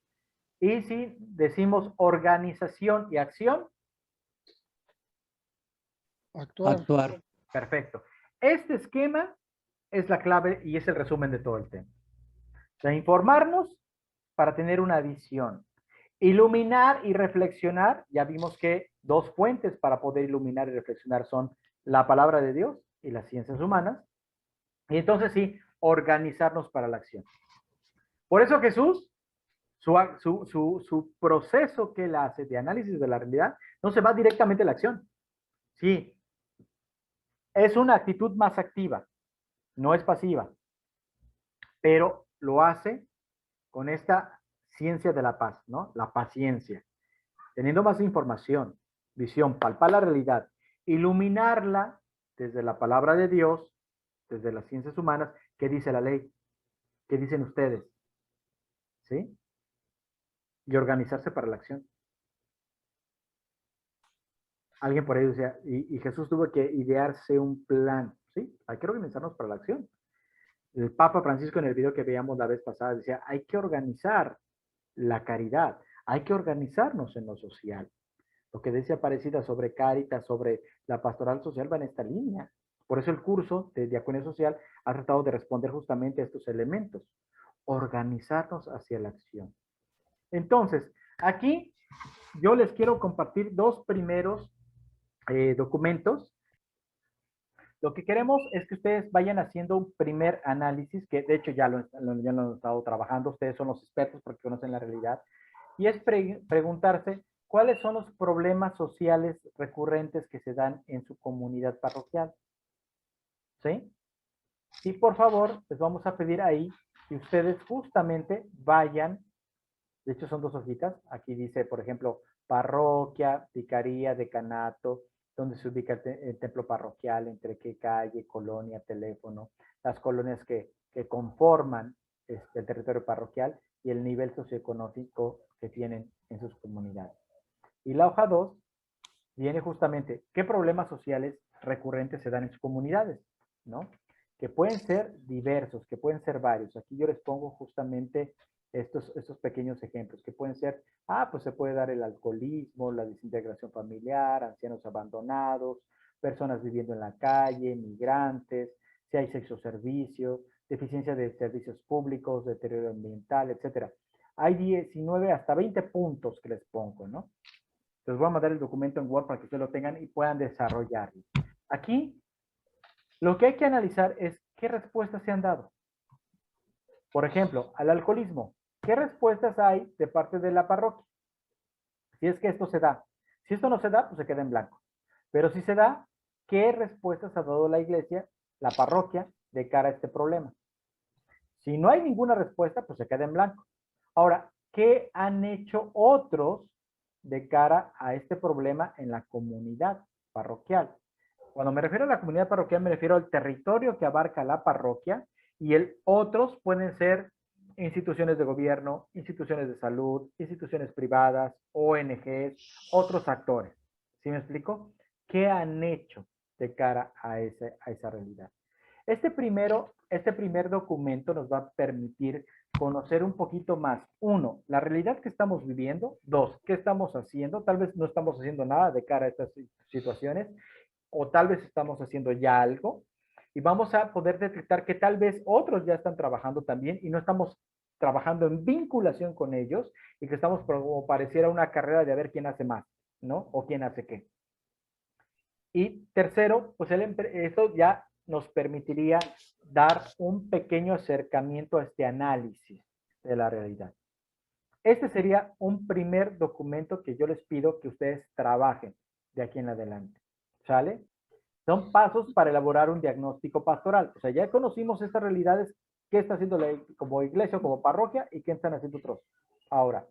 Y si decimos organización y acción. Actuar. Perfecto. Este esquema es la clave y es el resumen de todo el tema. O sea, informarnos para tener una visión. Iluminar y reflexionar, ya vimos que dos fuentes para poder iluminar y reflexionar son la palabra de Dios y las ciencias humanas. Y entonces sí, organizarnos para la acción. Por eso Jesús, su proceso que él hace de análisis de la realidad, no se va directamente a la acción. Sí, es una actitud más activa, no es pasiva, pero lo hace con esta ciencia de la paz, ¿no? La paciencia. Teniendo más información, visión, palpar la realidad, iluminarla desde la palabra de Dios, desde las ciencias humanas, ¿qué dice la ley? ¿Qué dicen ustedes? ¿Sí? Y organizarse para la acción. Alguien por ahí decía, y Jesús tuvo que idearse un plan, ¿sí? Hay que organizarnos para la acción. El Papa Francisco en el video que veíamos la vez pasada decía, hay que organizar la caridad, hay que organizarnos en lo social. Lo que decía Aparecida sobre Cáritas, sobre la pastoral social va en esta línea. Por eso el curso de Diaconía Social ha tratado de responder justamente a estos elementos. Organizarnos hacia la acción. Entonces, aquí yo les quiero compartir dos primeros documentos. Lo que queremos es que ustedes vayan haciendo un primer análisis, que de hecho ya lo han estado trabajando, ustedes son los expertos porque conocen la realidad, y es preguntarse cuáles son los problemas sociales recurrentes que se dan en su comunidad parroquial. ¿Sí? Y por favor, les vamos a pedir ahí que ustedes justamente vayan, de hecho son dos hojitas, aquí dice, por ejemplo, parroquia, vicaría, decanato, donde se ubica el templo parroquial, entre qué calle, colonia, teléfono, las colonias que conforman el territorio parroquial y el nivel socioeconómico que tienen en sus comunidades. Y la hoja 2 viene justamente qué problemas sociales recurrentes se dan en sus comunidades, ¿no? Que pueden ser diversos, que pueden ser varios. Aquí yo les pongo justamente estos pequeños ejemplos, que pueden ser, pues se puede dar el alcoholismo, la desintegración familiar, ancianos abandonados, personas viviendo en la calle, migrantes, si hay sexo servicio, deficiencia de servicios públicos, deterioro ambiental, etcétera. Hay 19 hasta 20 puntos que les pongo, ¿no? Les voy a mandar el documento en Word para que ustedes lo tengan y puedan desarrollarlo. Aquí, lo que hay que analizar es qué respuestas se han dado. Por ejemplo, al alcoholismo, ¿qué respuestas hay de parte de la parroquia? Si es que esto se da. Si esto no se da, pues se queda en blanco. Pero si se da, ¿qué respuestas ha dado la iglesia, la parroquia, de cara a este problema? Si no hay ninguna respuesta, pues se queda en blanco. Ahora, ¿qué han hecho otros de cara a este problema en la comunidad parroquial? Cuando me refiero a la comunidad parroquial, me refiero al territorio que abarca la parroquia, y otros pueden ser instituciones de gobierno, instituciones de salud, instituciones privadas, ONGs, otros actores. ¿Sí me explico? ¿Qué han hecho de cara a esa realidad? Este primer documento nos va a permitir conocer un poquito más. Uno, la realidad que estamos viviendo. Dos, ¿qué estamos haciendo? Tal vez no estamos haciendo nada de cara a estas situaciones, o tal vez estamos haciendo ya algo. Y vamos a poder detectar que tal vez otros ya están trabajando también y no estamos trabajando en vinculación con ellos, y que estamos como pareciera una carrera de a ver quién hace más, ¿no? O quién hace qué. Y tercero, pues esto ya nos permitiría dar un pequeño acercamiento a este análisis de la realidad. Este sería un primer documento que yo les pido que ustedes trabajen de aquí en adelante. ¿Sale? Son pasos para elaborar un diagnóstico pastoral. O sea, ya conocimos estas realidades, qué está haciendo como iglesia o como parroquia y qué están haciendo otros. Ahora,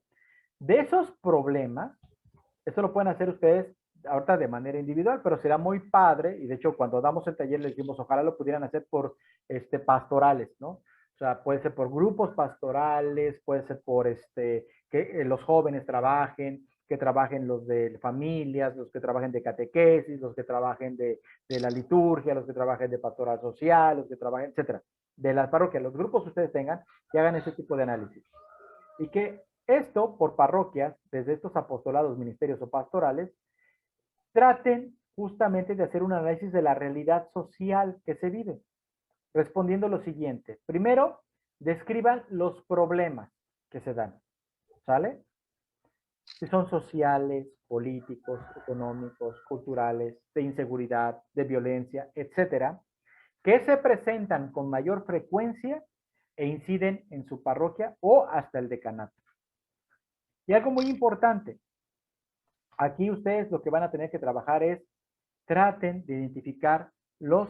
de esos problemas, esto lo pueden hacer ustedes ahorita de manera individual, pero será muy padre, y de hecho cuando damos el taller les decimos, ojalá lo pudieran hacer por pastorales, ¿no? O sea, puede ser por grupos pastorales, puede ser por que los jóvenes trabajen, que trabajen los de familias, los que trabajen de catequesis, los que trabajen de la liturgia, los que trabajen de pastoral social, los que trabajen, etcétera. De las parroquias, los grupos que ustedes tengan, que hagan ese tipo de análisis. Y que esto, por parroquias, desde estos apostolados, ministerios o pastorales, traten justamente de hacer un análisis de la realidad social que se vive, respondiendo lo siguiente. Primero, describan los problemas que se dan, ¿sale? Si son sociales, políticos, económicos, culturales, de inseguridad, de violencia, etcétera, que se presentan con mayor frecuencia e inciden en su parroquia o hasta el decanato. Y algo muy importante, aquí ustedes lo que van a tener que trabajar es traten de identificar los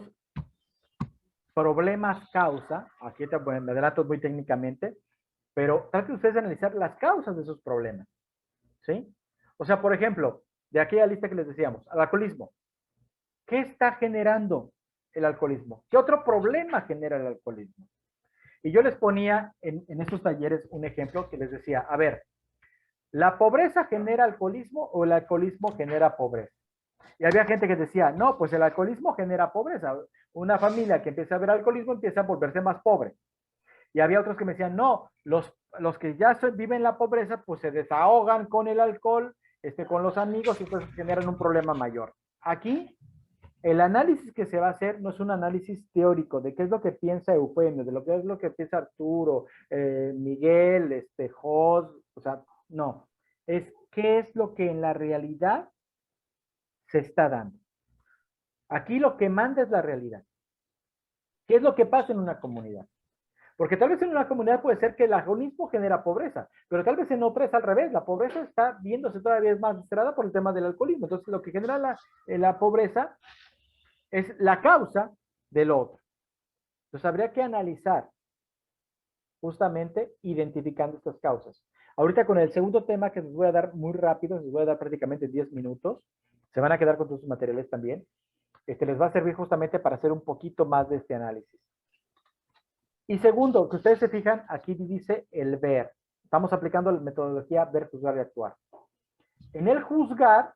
problemas causa, aquí me adelanto muy técnicamente, pero traten ustedes de analizar las causas de esos problemas, ¿sí? O sea, por ejemplo, de aquella lista que les decíamos, el alcoholismo. ¿Qué está generando el alcoholismo? ¿Qué otro problema genera el alcoholismo? Y yo les ponía en estos talleres un ejemplo que les decía, a ver, ¿la pobreza genera alcoholismo o el alcoholismo genera pobreza? Y había gente que decía, no, pues el alcoholismo genera pobreza. Una familia que empieza a ver alcoholismo empieza a volverse más pobre. Y había otros que me decían, no, los que ya viven la pobreza, pues se desahogan con el alcohol, con los amigos y pues generan un problema mayor. Aquí, el análisis que se va a hacer no es un análisis teórico de qué es lo que piensa Eugenio, de lo que es lo que piensa Arturo, Miguel, Jos, o sea, no. Es qué es lo que en la realidad se está dando. Aquí lo que manda es la realidad. ¿Qué es lo que pasa en una comunidad? Porque tal vez en una comunidad puede ser que el alcoholismo genera pobreza, pero tal vez en otra es al revés. La pobreza está viéndose todavía más mostrada por el tema del alcoholismo. Entonces, lo que genera la pobreza es la causa del otro. Entonces, habría que analizar justamente identificando estas causas. Ahorita con el segundo tema que les voy a dar muy rápido, les voy a dar prácticamente 10 minutos, se van a quedar con sus materiales también. Les va a servir justamente para hacer un poquito más de este análisis. Y segundo, que ustedes se fijan, aquí dice el ver. Estamos aplicando la metodología ver, juzgar y actuar. En el juzgar,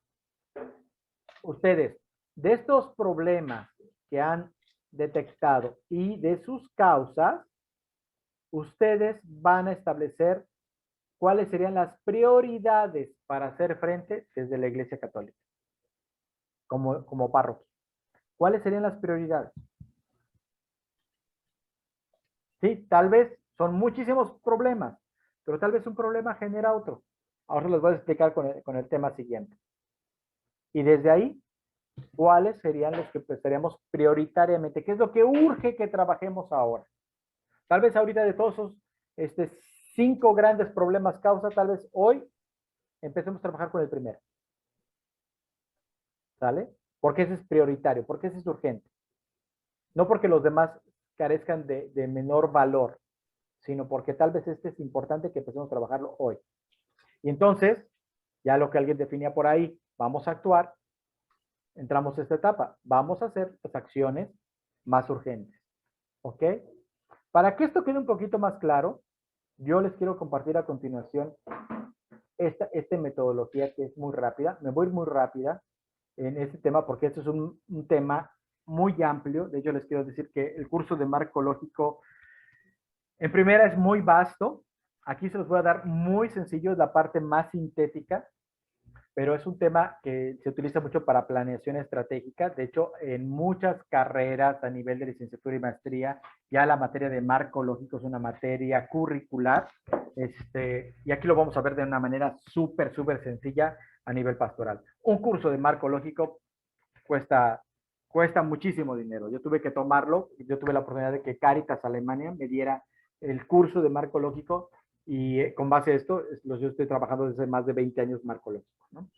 ustedes, de estos problemas que han detectado y de sus causas, ustedes van a establecer cuáles serían las prioridades para hacer frente desde la Iglesia Católica, como párroquia. ¿Cuáles serían las prioridades? Sí, tal vez son muchísimos problemas, pero tal vez un problema genera otro. Ahora les voy a explicar con el tema siguiente. Y desde ahí, ¿cuáles serían los que empezaríamos prioritariamente? ¿Qué es lo que urge que trabajemos ahora? Tal vez ahorita de todos esos 5 grandes problemas causa, tal vez hoy empecemos a trabajar con el primero. ¿Sale? Porque ese es prioritario, porque ese es urgente. No porque los demás carezcan de menor valor, sino porque tal vez es importante que empecemos a trabajarlo hoy. Y entonces, ya lo que alguien definía por ahí, vamos a actuar, entramos a esta etapa, vamos a hacer las acciones más urgentes. ¿Ok? Para que esto quede un poquito más claro, yo les quiero compartir a continuación esta metodología que es muy rápida. Me voy a ir muy rápida en este tema porque esto es un tema muy amplio. De hecho, les quiero decir que el curso de marco lógico en primera es muy vasto. Aquí se los voy a dar muy sencillo, es la parte más sintética, pero es un tema que se utiliza mucho para planeación estratégica. De hecho, en muchas carreras a nivel de licenciatura y maestría, ya la materia de marco lógico es una materia curricular. Y aquí lo vamos a ver de una manera súper sencilla a nivel pastoral. Un curso de marco lógico cuesta muchísimo dinero. Yo tuve que tomarlo, yo tuve la oportunidad de que Cáritas Alemania me diera el curso de marco lógico y con base a esto, yo estoy trabajando desde más de 20 años marco lógico, ¿no?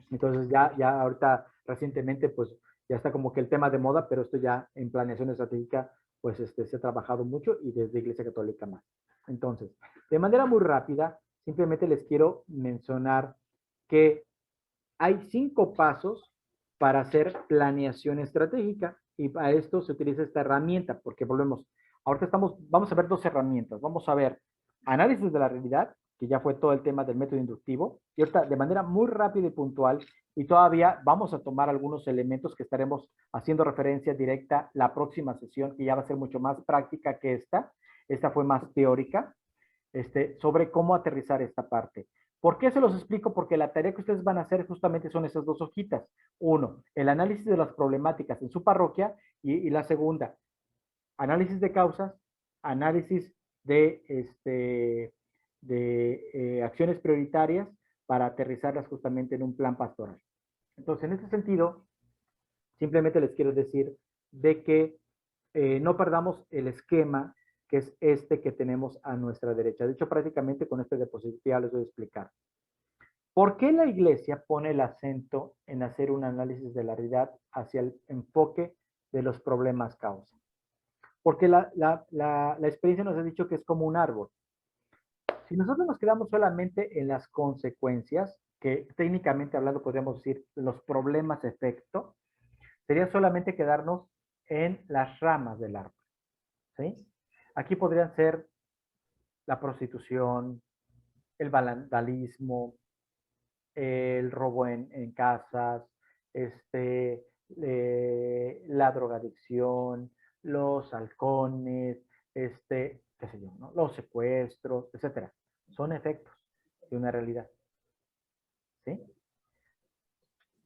Entonces ya ahorita recientemente pues ya está como que el tema de moda, pero esto ya en planeación estratégica pues se ha trabajado mucho y desde Iglesia Católica más. Entonces, de manera muy rápida, simplemente les quiero mencionar que hay 5 pasos para hacer planeación estratégica y para esto se utiliza esta herramienta, porque volvemos, ahorita vamos a ver 2 herramientas. Vamos a ver análisis de la realidad, que ya fue todo el tema del método inductivo, y ahorita de manera muy rápida y puntual, y todavía vamos a tomar algunos elementos que estaremos haciendo referencia directa la próxima sesión, que ya va a ser mucho más práctica que esta. Esta fue más teórica, sobre cómo aterrizar esta parte. ¿Por qué se los explico? Porque la tarea que ustedes van a hacer justamente son esas 2 hojitas. Uno, el análisis de las problemáticas en su parroquia y la segunda, análisis de causas, análisis de acciones prioritarias para aterrizarlas justamente en un plan pastoral. Entonces, en este sentido, simplemente les quiero decir de que no perdamos el esquema que es este que tenemos a nuestra derecha. De hecho, prácticamente con este diapositiva les voy a explicar. ¿Por qué la Iglesia pone el acento en hacer un análisis de la realidad hacia el enfoque de los problemas causa? Porque la experiencia nos ha dicho que es como un árbol. Si nosotros nos quedamos solamente en las consecuencias, que técnicamente hablando podríamos decir los problemas efecto, sería solamente quedarnos en las ramas del árbol. ¿Sí? Aquí podrían ser la prostitución, el vandalismo, el robo en casas, la drogadicción, los halcones, qué sé yo, ¿no? Los secuestros, etcétera. Son efectos de una realidad. ¿Sí?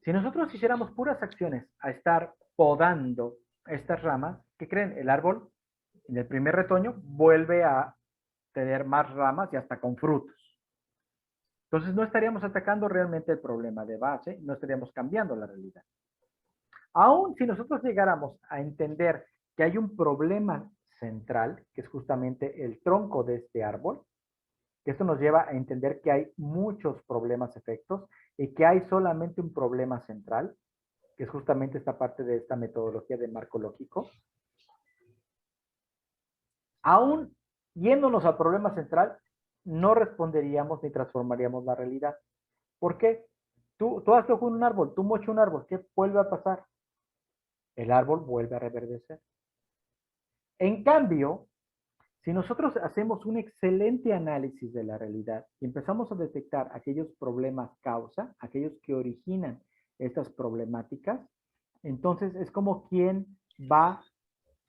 Si nosotros hiciéramos puras acciones a estar podando estas ramas, ¿qué creen? El árbol en el primer retoño vuelve a tener más ramas y hasta con frutos. Entonces no estaríamos atacando realmente el problema de base, no estaríamos cambiando la realidad. Aún si nosotros llegáramos a entender que hay un problema central, que es justamente el tronco de este árbol, que esto nos lleva a entender que hay muchos problemas efectos y que hay solamente un problema central, que es justamente esta parte de esta metodología de marco lógico. Aún yéndonos al problema central, no responderíamos ni transformaríamos la realidad. ¿Por qué? Tú has cogido un árbol, tú mochas un árbol, ¿qué vuelve a pasar? El árbol vuelve a reverdecer. En cambio, si nosotros hacemos un excelente análisis de la realidad y empezamos a detectar aquellos problemas causa, aquellos que originan estas problemáticas, entonces es como quien va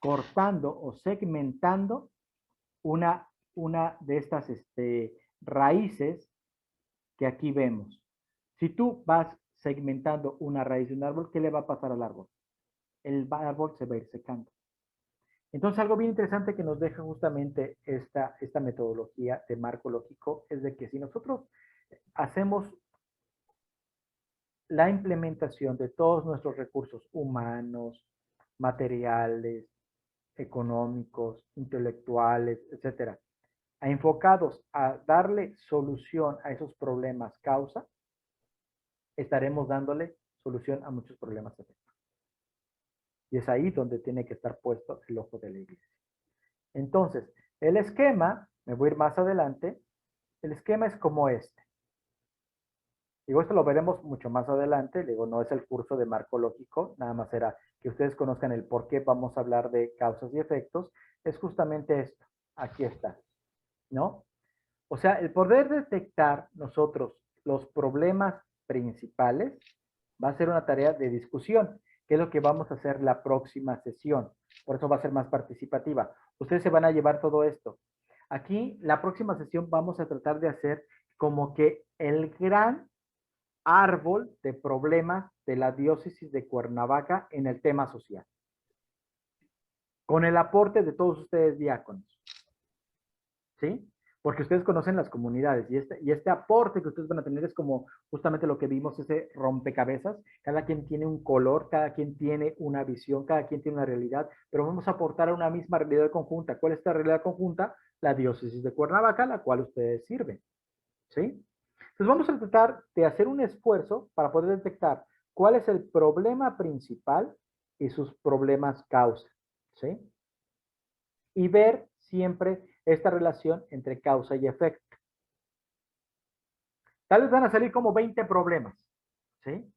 cortando o segmentando una de estas raíces que aquí vemos. Si tú vas segmentando una raíz de un árbol, ¿qué le va a pasar al árbol? El árbol se va a ir secando. Entonces, algo bien interesante que nos deja justamente esta metodología de marco lógico es de que si nosotros hacemos la implementación de todos nuestros recursos humanos, materiales, económicos, intelectuales, etcétera, enfocados a darle solución a esos problemas causa, estaremos dándole solución a muchos problemas efecto. Y es ahí donde tiene que estar puesto el ojo de la Iglesia. Entonces, el esquema, me voy a ir más adelante, el esquema es como este. Digo, esto lo veremos mucho más adelante, digo, no es el curso de marco lógico, nada más era que ustedes conozcan el por qué vamos a hablar de causas y efectos, es justamente esto, aquí está, ¿no? O sea, el poder detectar nosotros los problemas principales va a ser una tarea de discusión, que es lo que vamos a hacer la próxima sesión. Por eso va a ser más participativa. Ustedes se van a llevar todo esto. Aquí, la próxima sesión vamos a tratar de hacer como que el gran árbol de problemas de la diócesis de Cuernavaca en el tema social. Con el aporte de todos ustedes diáconos. ¿Sí? porque ustedes conocen las comunidades y este aporte que ustedes van a tener es como justamente lo que vimos, ese rompecabezas. Cada quien tiene un color, cada quien tiene una visión, cada quien tiene una realidad, pero vamos a aportar a una misma realidad conjunta. ¿Cuál es esta realidad conjunta? La diócesis de Cuernavaca, la cual ustedes sirven. ¿Sí? Entonces vamos a tratar de hacer un esfuerzo para poder detectar cuál es el problema principal y sus problemas causa. ¿Sí? Y ver siempre esta relación entre causa y efecto. Tal vez van a salir como 20 problemas, ¿sí?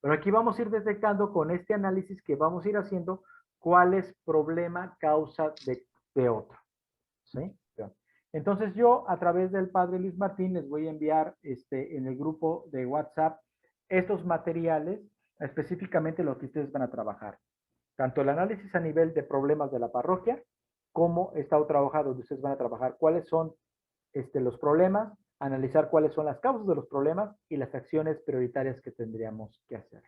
Pero aquí vamos a ir detectando con este análisis que vamos a ir haciendo cuál es problema, causa de otro, ¿sí? Entonces yo a través del Padre Luis Martín les voy a enviar en el grupo de WhatsApp estos materiales, específicamente lo que ustedes van a trabajar. Tanto el análisis a nivel de problemas de la parroquia, como esta otra hoja donde ustedes van a trabajar cuáles son los problemas, analizar cuáles son las causas de los problemas y las acciones prioritarias que tendríamos que hacer.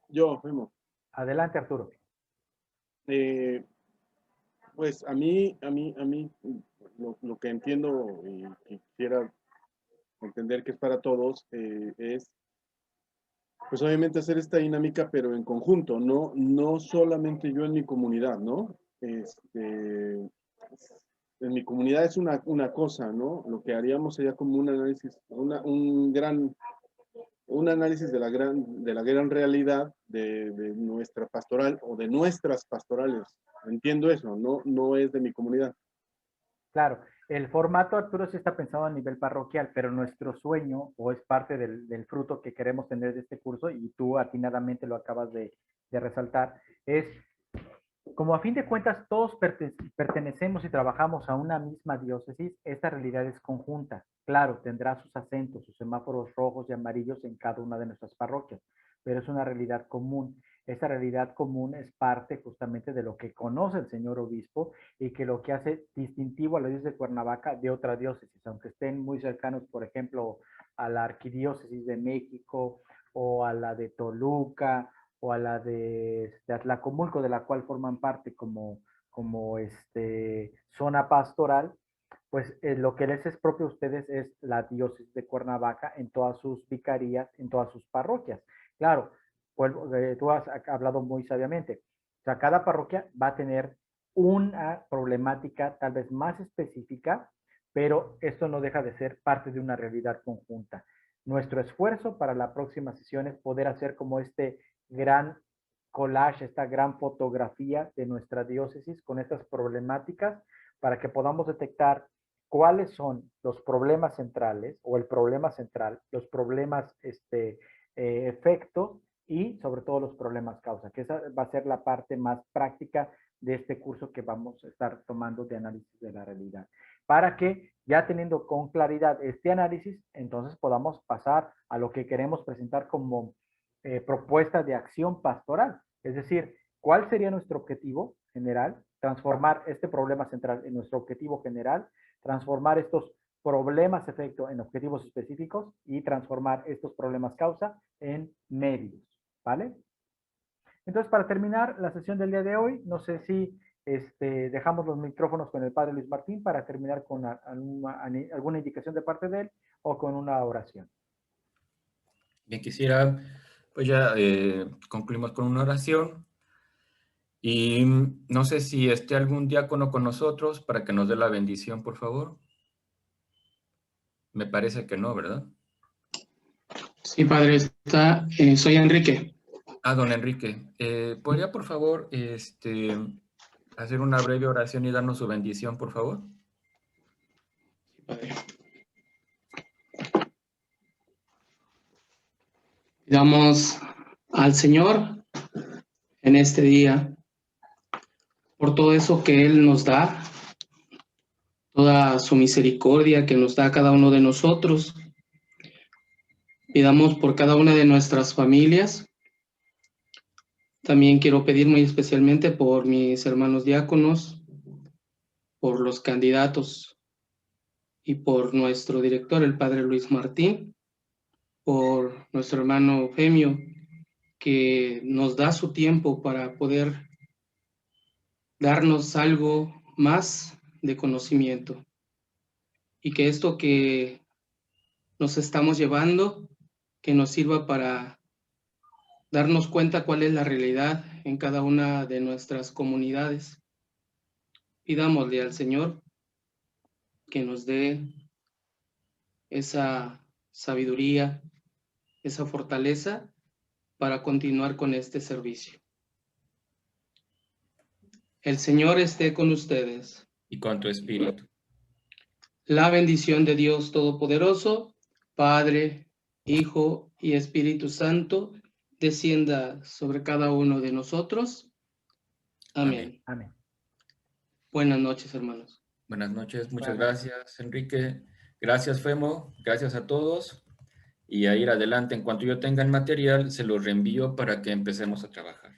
Yo, Memo. Adelante, Arturo. Pues a mí, lo que entiendo y quisiera entender que es para todos, es, pues obviamente hacer esta dinámica, pero en conjunto, no solamente yo en mi comunidad, ¿no? En mi comunidad es una cosa, ¿no? Lo que haríamos sería como un análisis, un análisis de la gran realidad de nuestra pastoral o de nuestras pastorales. Entiendo eso, no es de mi comunidad. Claro, el formato, Arturo, sí está pensado a nivel parroquial, pero nuestro sueño, o es parte del fruto que queremos tener de este curso, y tú atinadamente lo acabas de resaltar, es como a fin de cuentas todos pertenecemos y trabajamos a una misma diócesis, esta realidad es conjunta. Claro, tendrá sus acentos, sus semáforos rojos y amarillos en cada una de nuestras parroquias, pero es una realidad común. Esta realidad común es parte justamente de lo que conoce el señor obispo y que lo que hace distintivo a la diócesis de Cuernavaca de otra diócesis, aunque estén muy cercanos, por ejemplo, a la arquidiócesis de México o a la de Toluca o a la de Atlacomulco, de la cual forman parte como zona pastoral, pues lo que les es propio a ustedes es la diócesis de Cuernavaca en todas sus vicarías, en todas sus parroquias. Claro, pues, tú has hablado muy sabiamente. O sea, cada parroquia va a tener una problemática tal vez más específica, pero esto no deja de ser parte de una realidad conjunta. Nuestro esfuerzo para la próxima sesión es poder hacer como gran collage, esta gran fotografía de nuestra diócesis con estas problemáticas para que podamos detectar cuáles son los problemas centrales o el problema central, los problemas efectos y sobre todo los problemas causa, que esa va a ser la parte más práctica de este curso que vamos a estar tomando de análisis de la realidad. Para que ya teniendo con claridad este análisis, entonces podamos pasar a lo que queremos presentar como propuesta de acción pastoral. Es decir, ¿cuál sería nuestro objetivo general? Transformar este problema central en nuestro objetivo general, transformar estos problemas efecto en objetivos específicos y transformar estos problemas causa en medios, ¿vale? Entonces, para terminar la sesión del día de hoy, no sé si dejamos los micrófonos con el Padre Luis Martín para terminar con alguna indicación de parte de él o con una oración. Bien, quisiera, pues ya concluimos con una oración. Y no sé si esté algún diácono con nosotros para que nos dé la bendición, por favor. Me parece que no, ¿verdad? Sí, padre, soy Enrique. Ah, don Enrique. ¿Podría, por favor, hacer una breve oración y darnos su bendición, por favor? Sí, padre. Pidamos al Señor en este día por todo eso que Él nos da, toda su misericordia que nos da a cada uno de nosotros. Pidamos por cada una de nuestras familias. También quiero pedir muy especialmente por mis hermanos diáconos, por los candidatos y por nuestro director, el Padre Luis Martín, por nuestro hermano Eufemio, que nos da su tiempo para poder darnos algo más de conocimiento. Y que esto que nos estamos llevando, que nos sirva para darnos cuenta cuál es la realidad en cada una de nuestras comunidades. Pidámosle al Señor que nos dé esa sabiduría, esa fortaleza para continuar con este servicio. El Señor esté con ustedes. Y con tu espíritu. La bendición de Dios Todopoderoso, Padre, Hijo y Espíritu Santo, descienda sobre cada uno de nosotros. Amén. Amén. Buenas noches, hermanos. Buenas noches, muchas gracias, Enrique. Gracias, Femo. Gracias a todos. Y a ir adelante, en cuanto yo tenga el material, se lo reenvío para que empecemos a trabajar.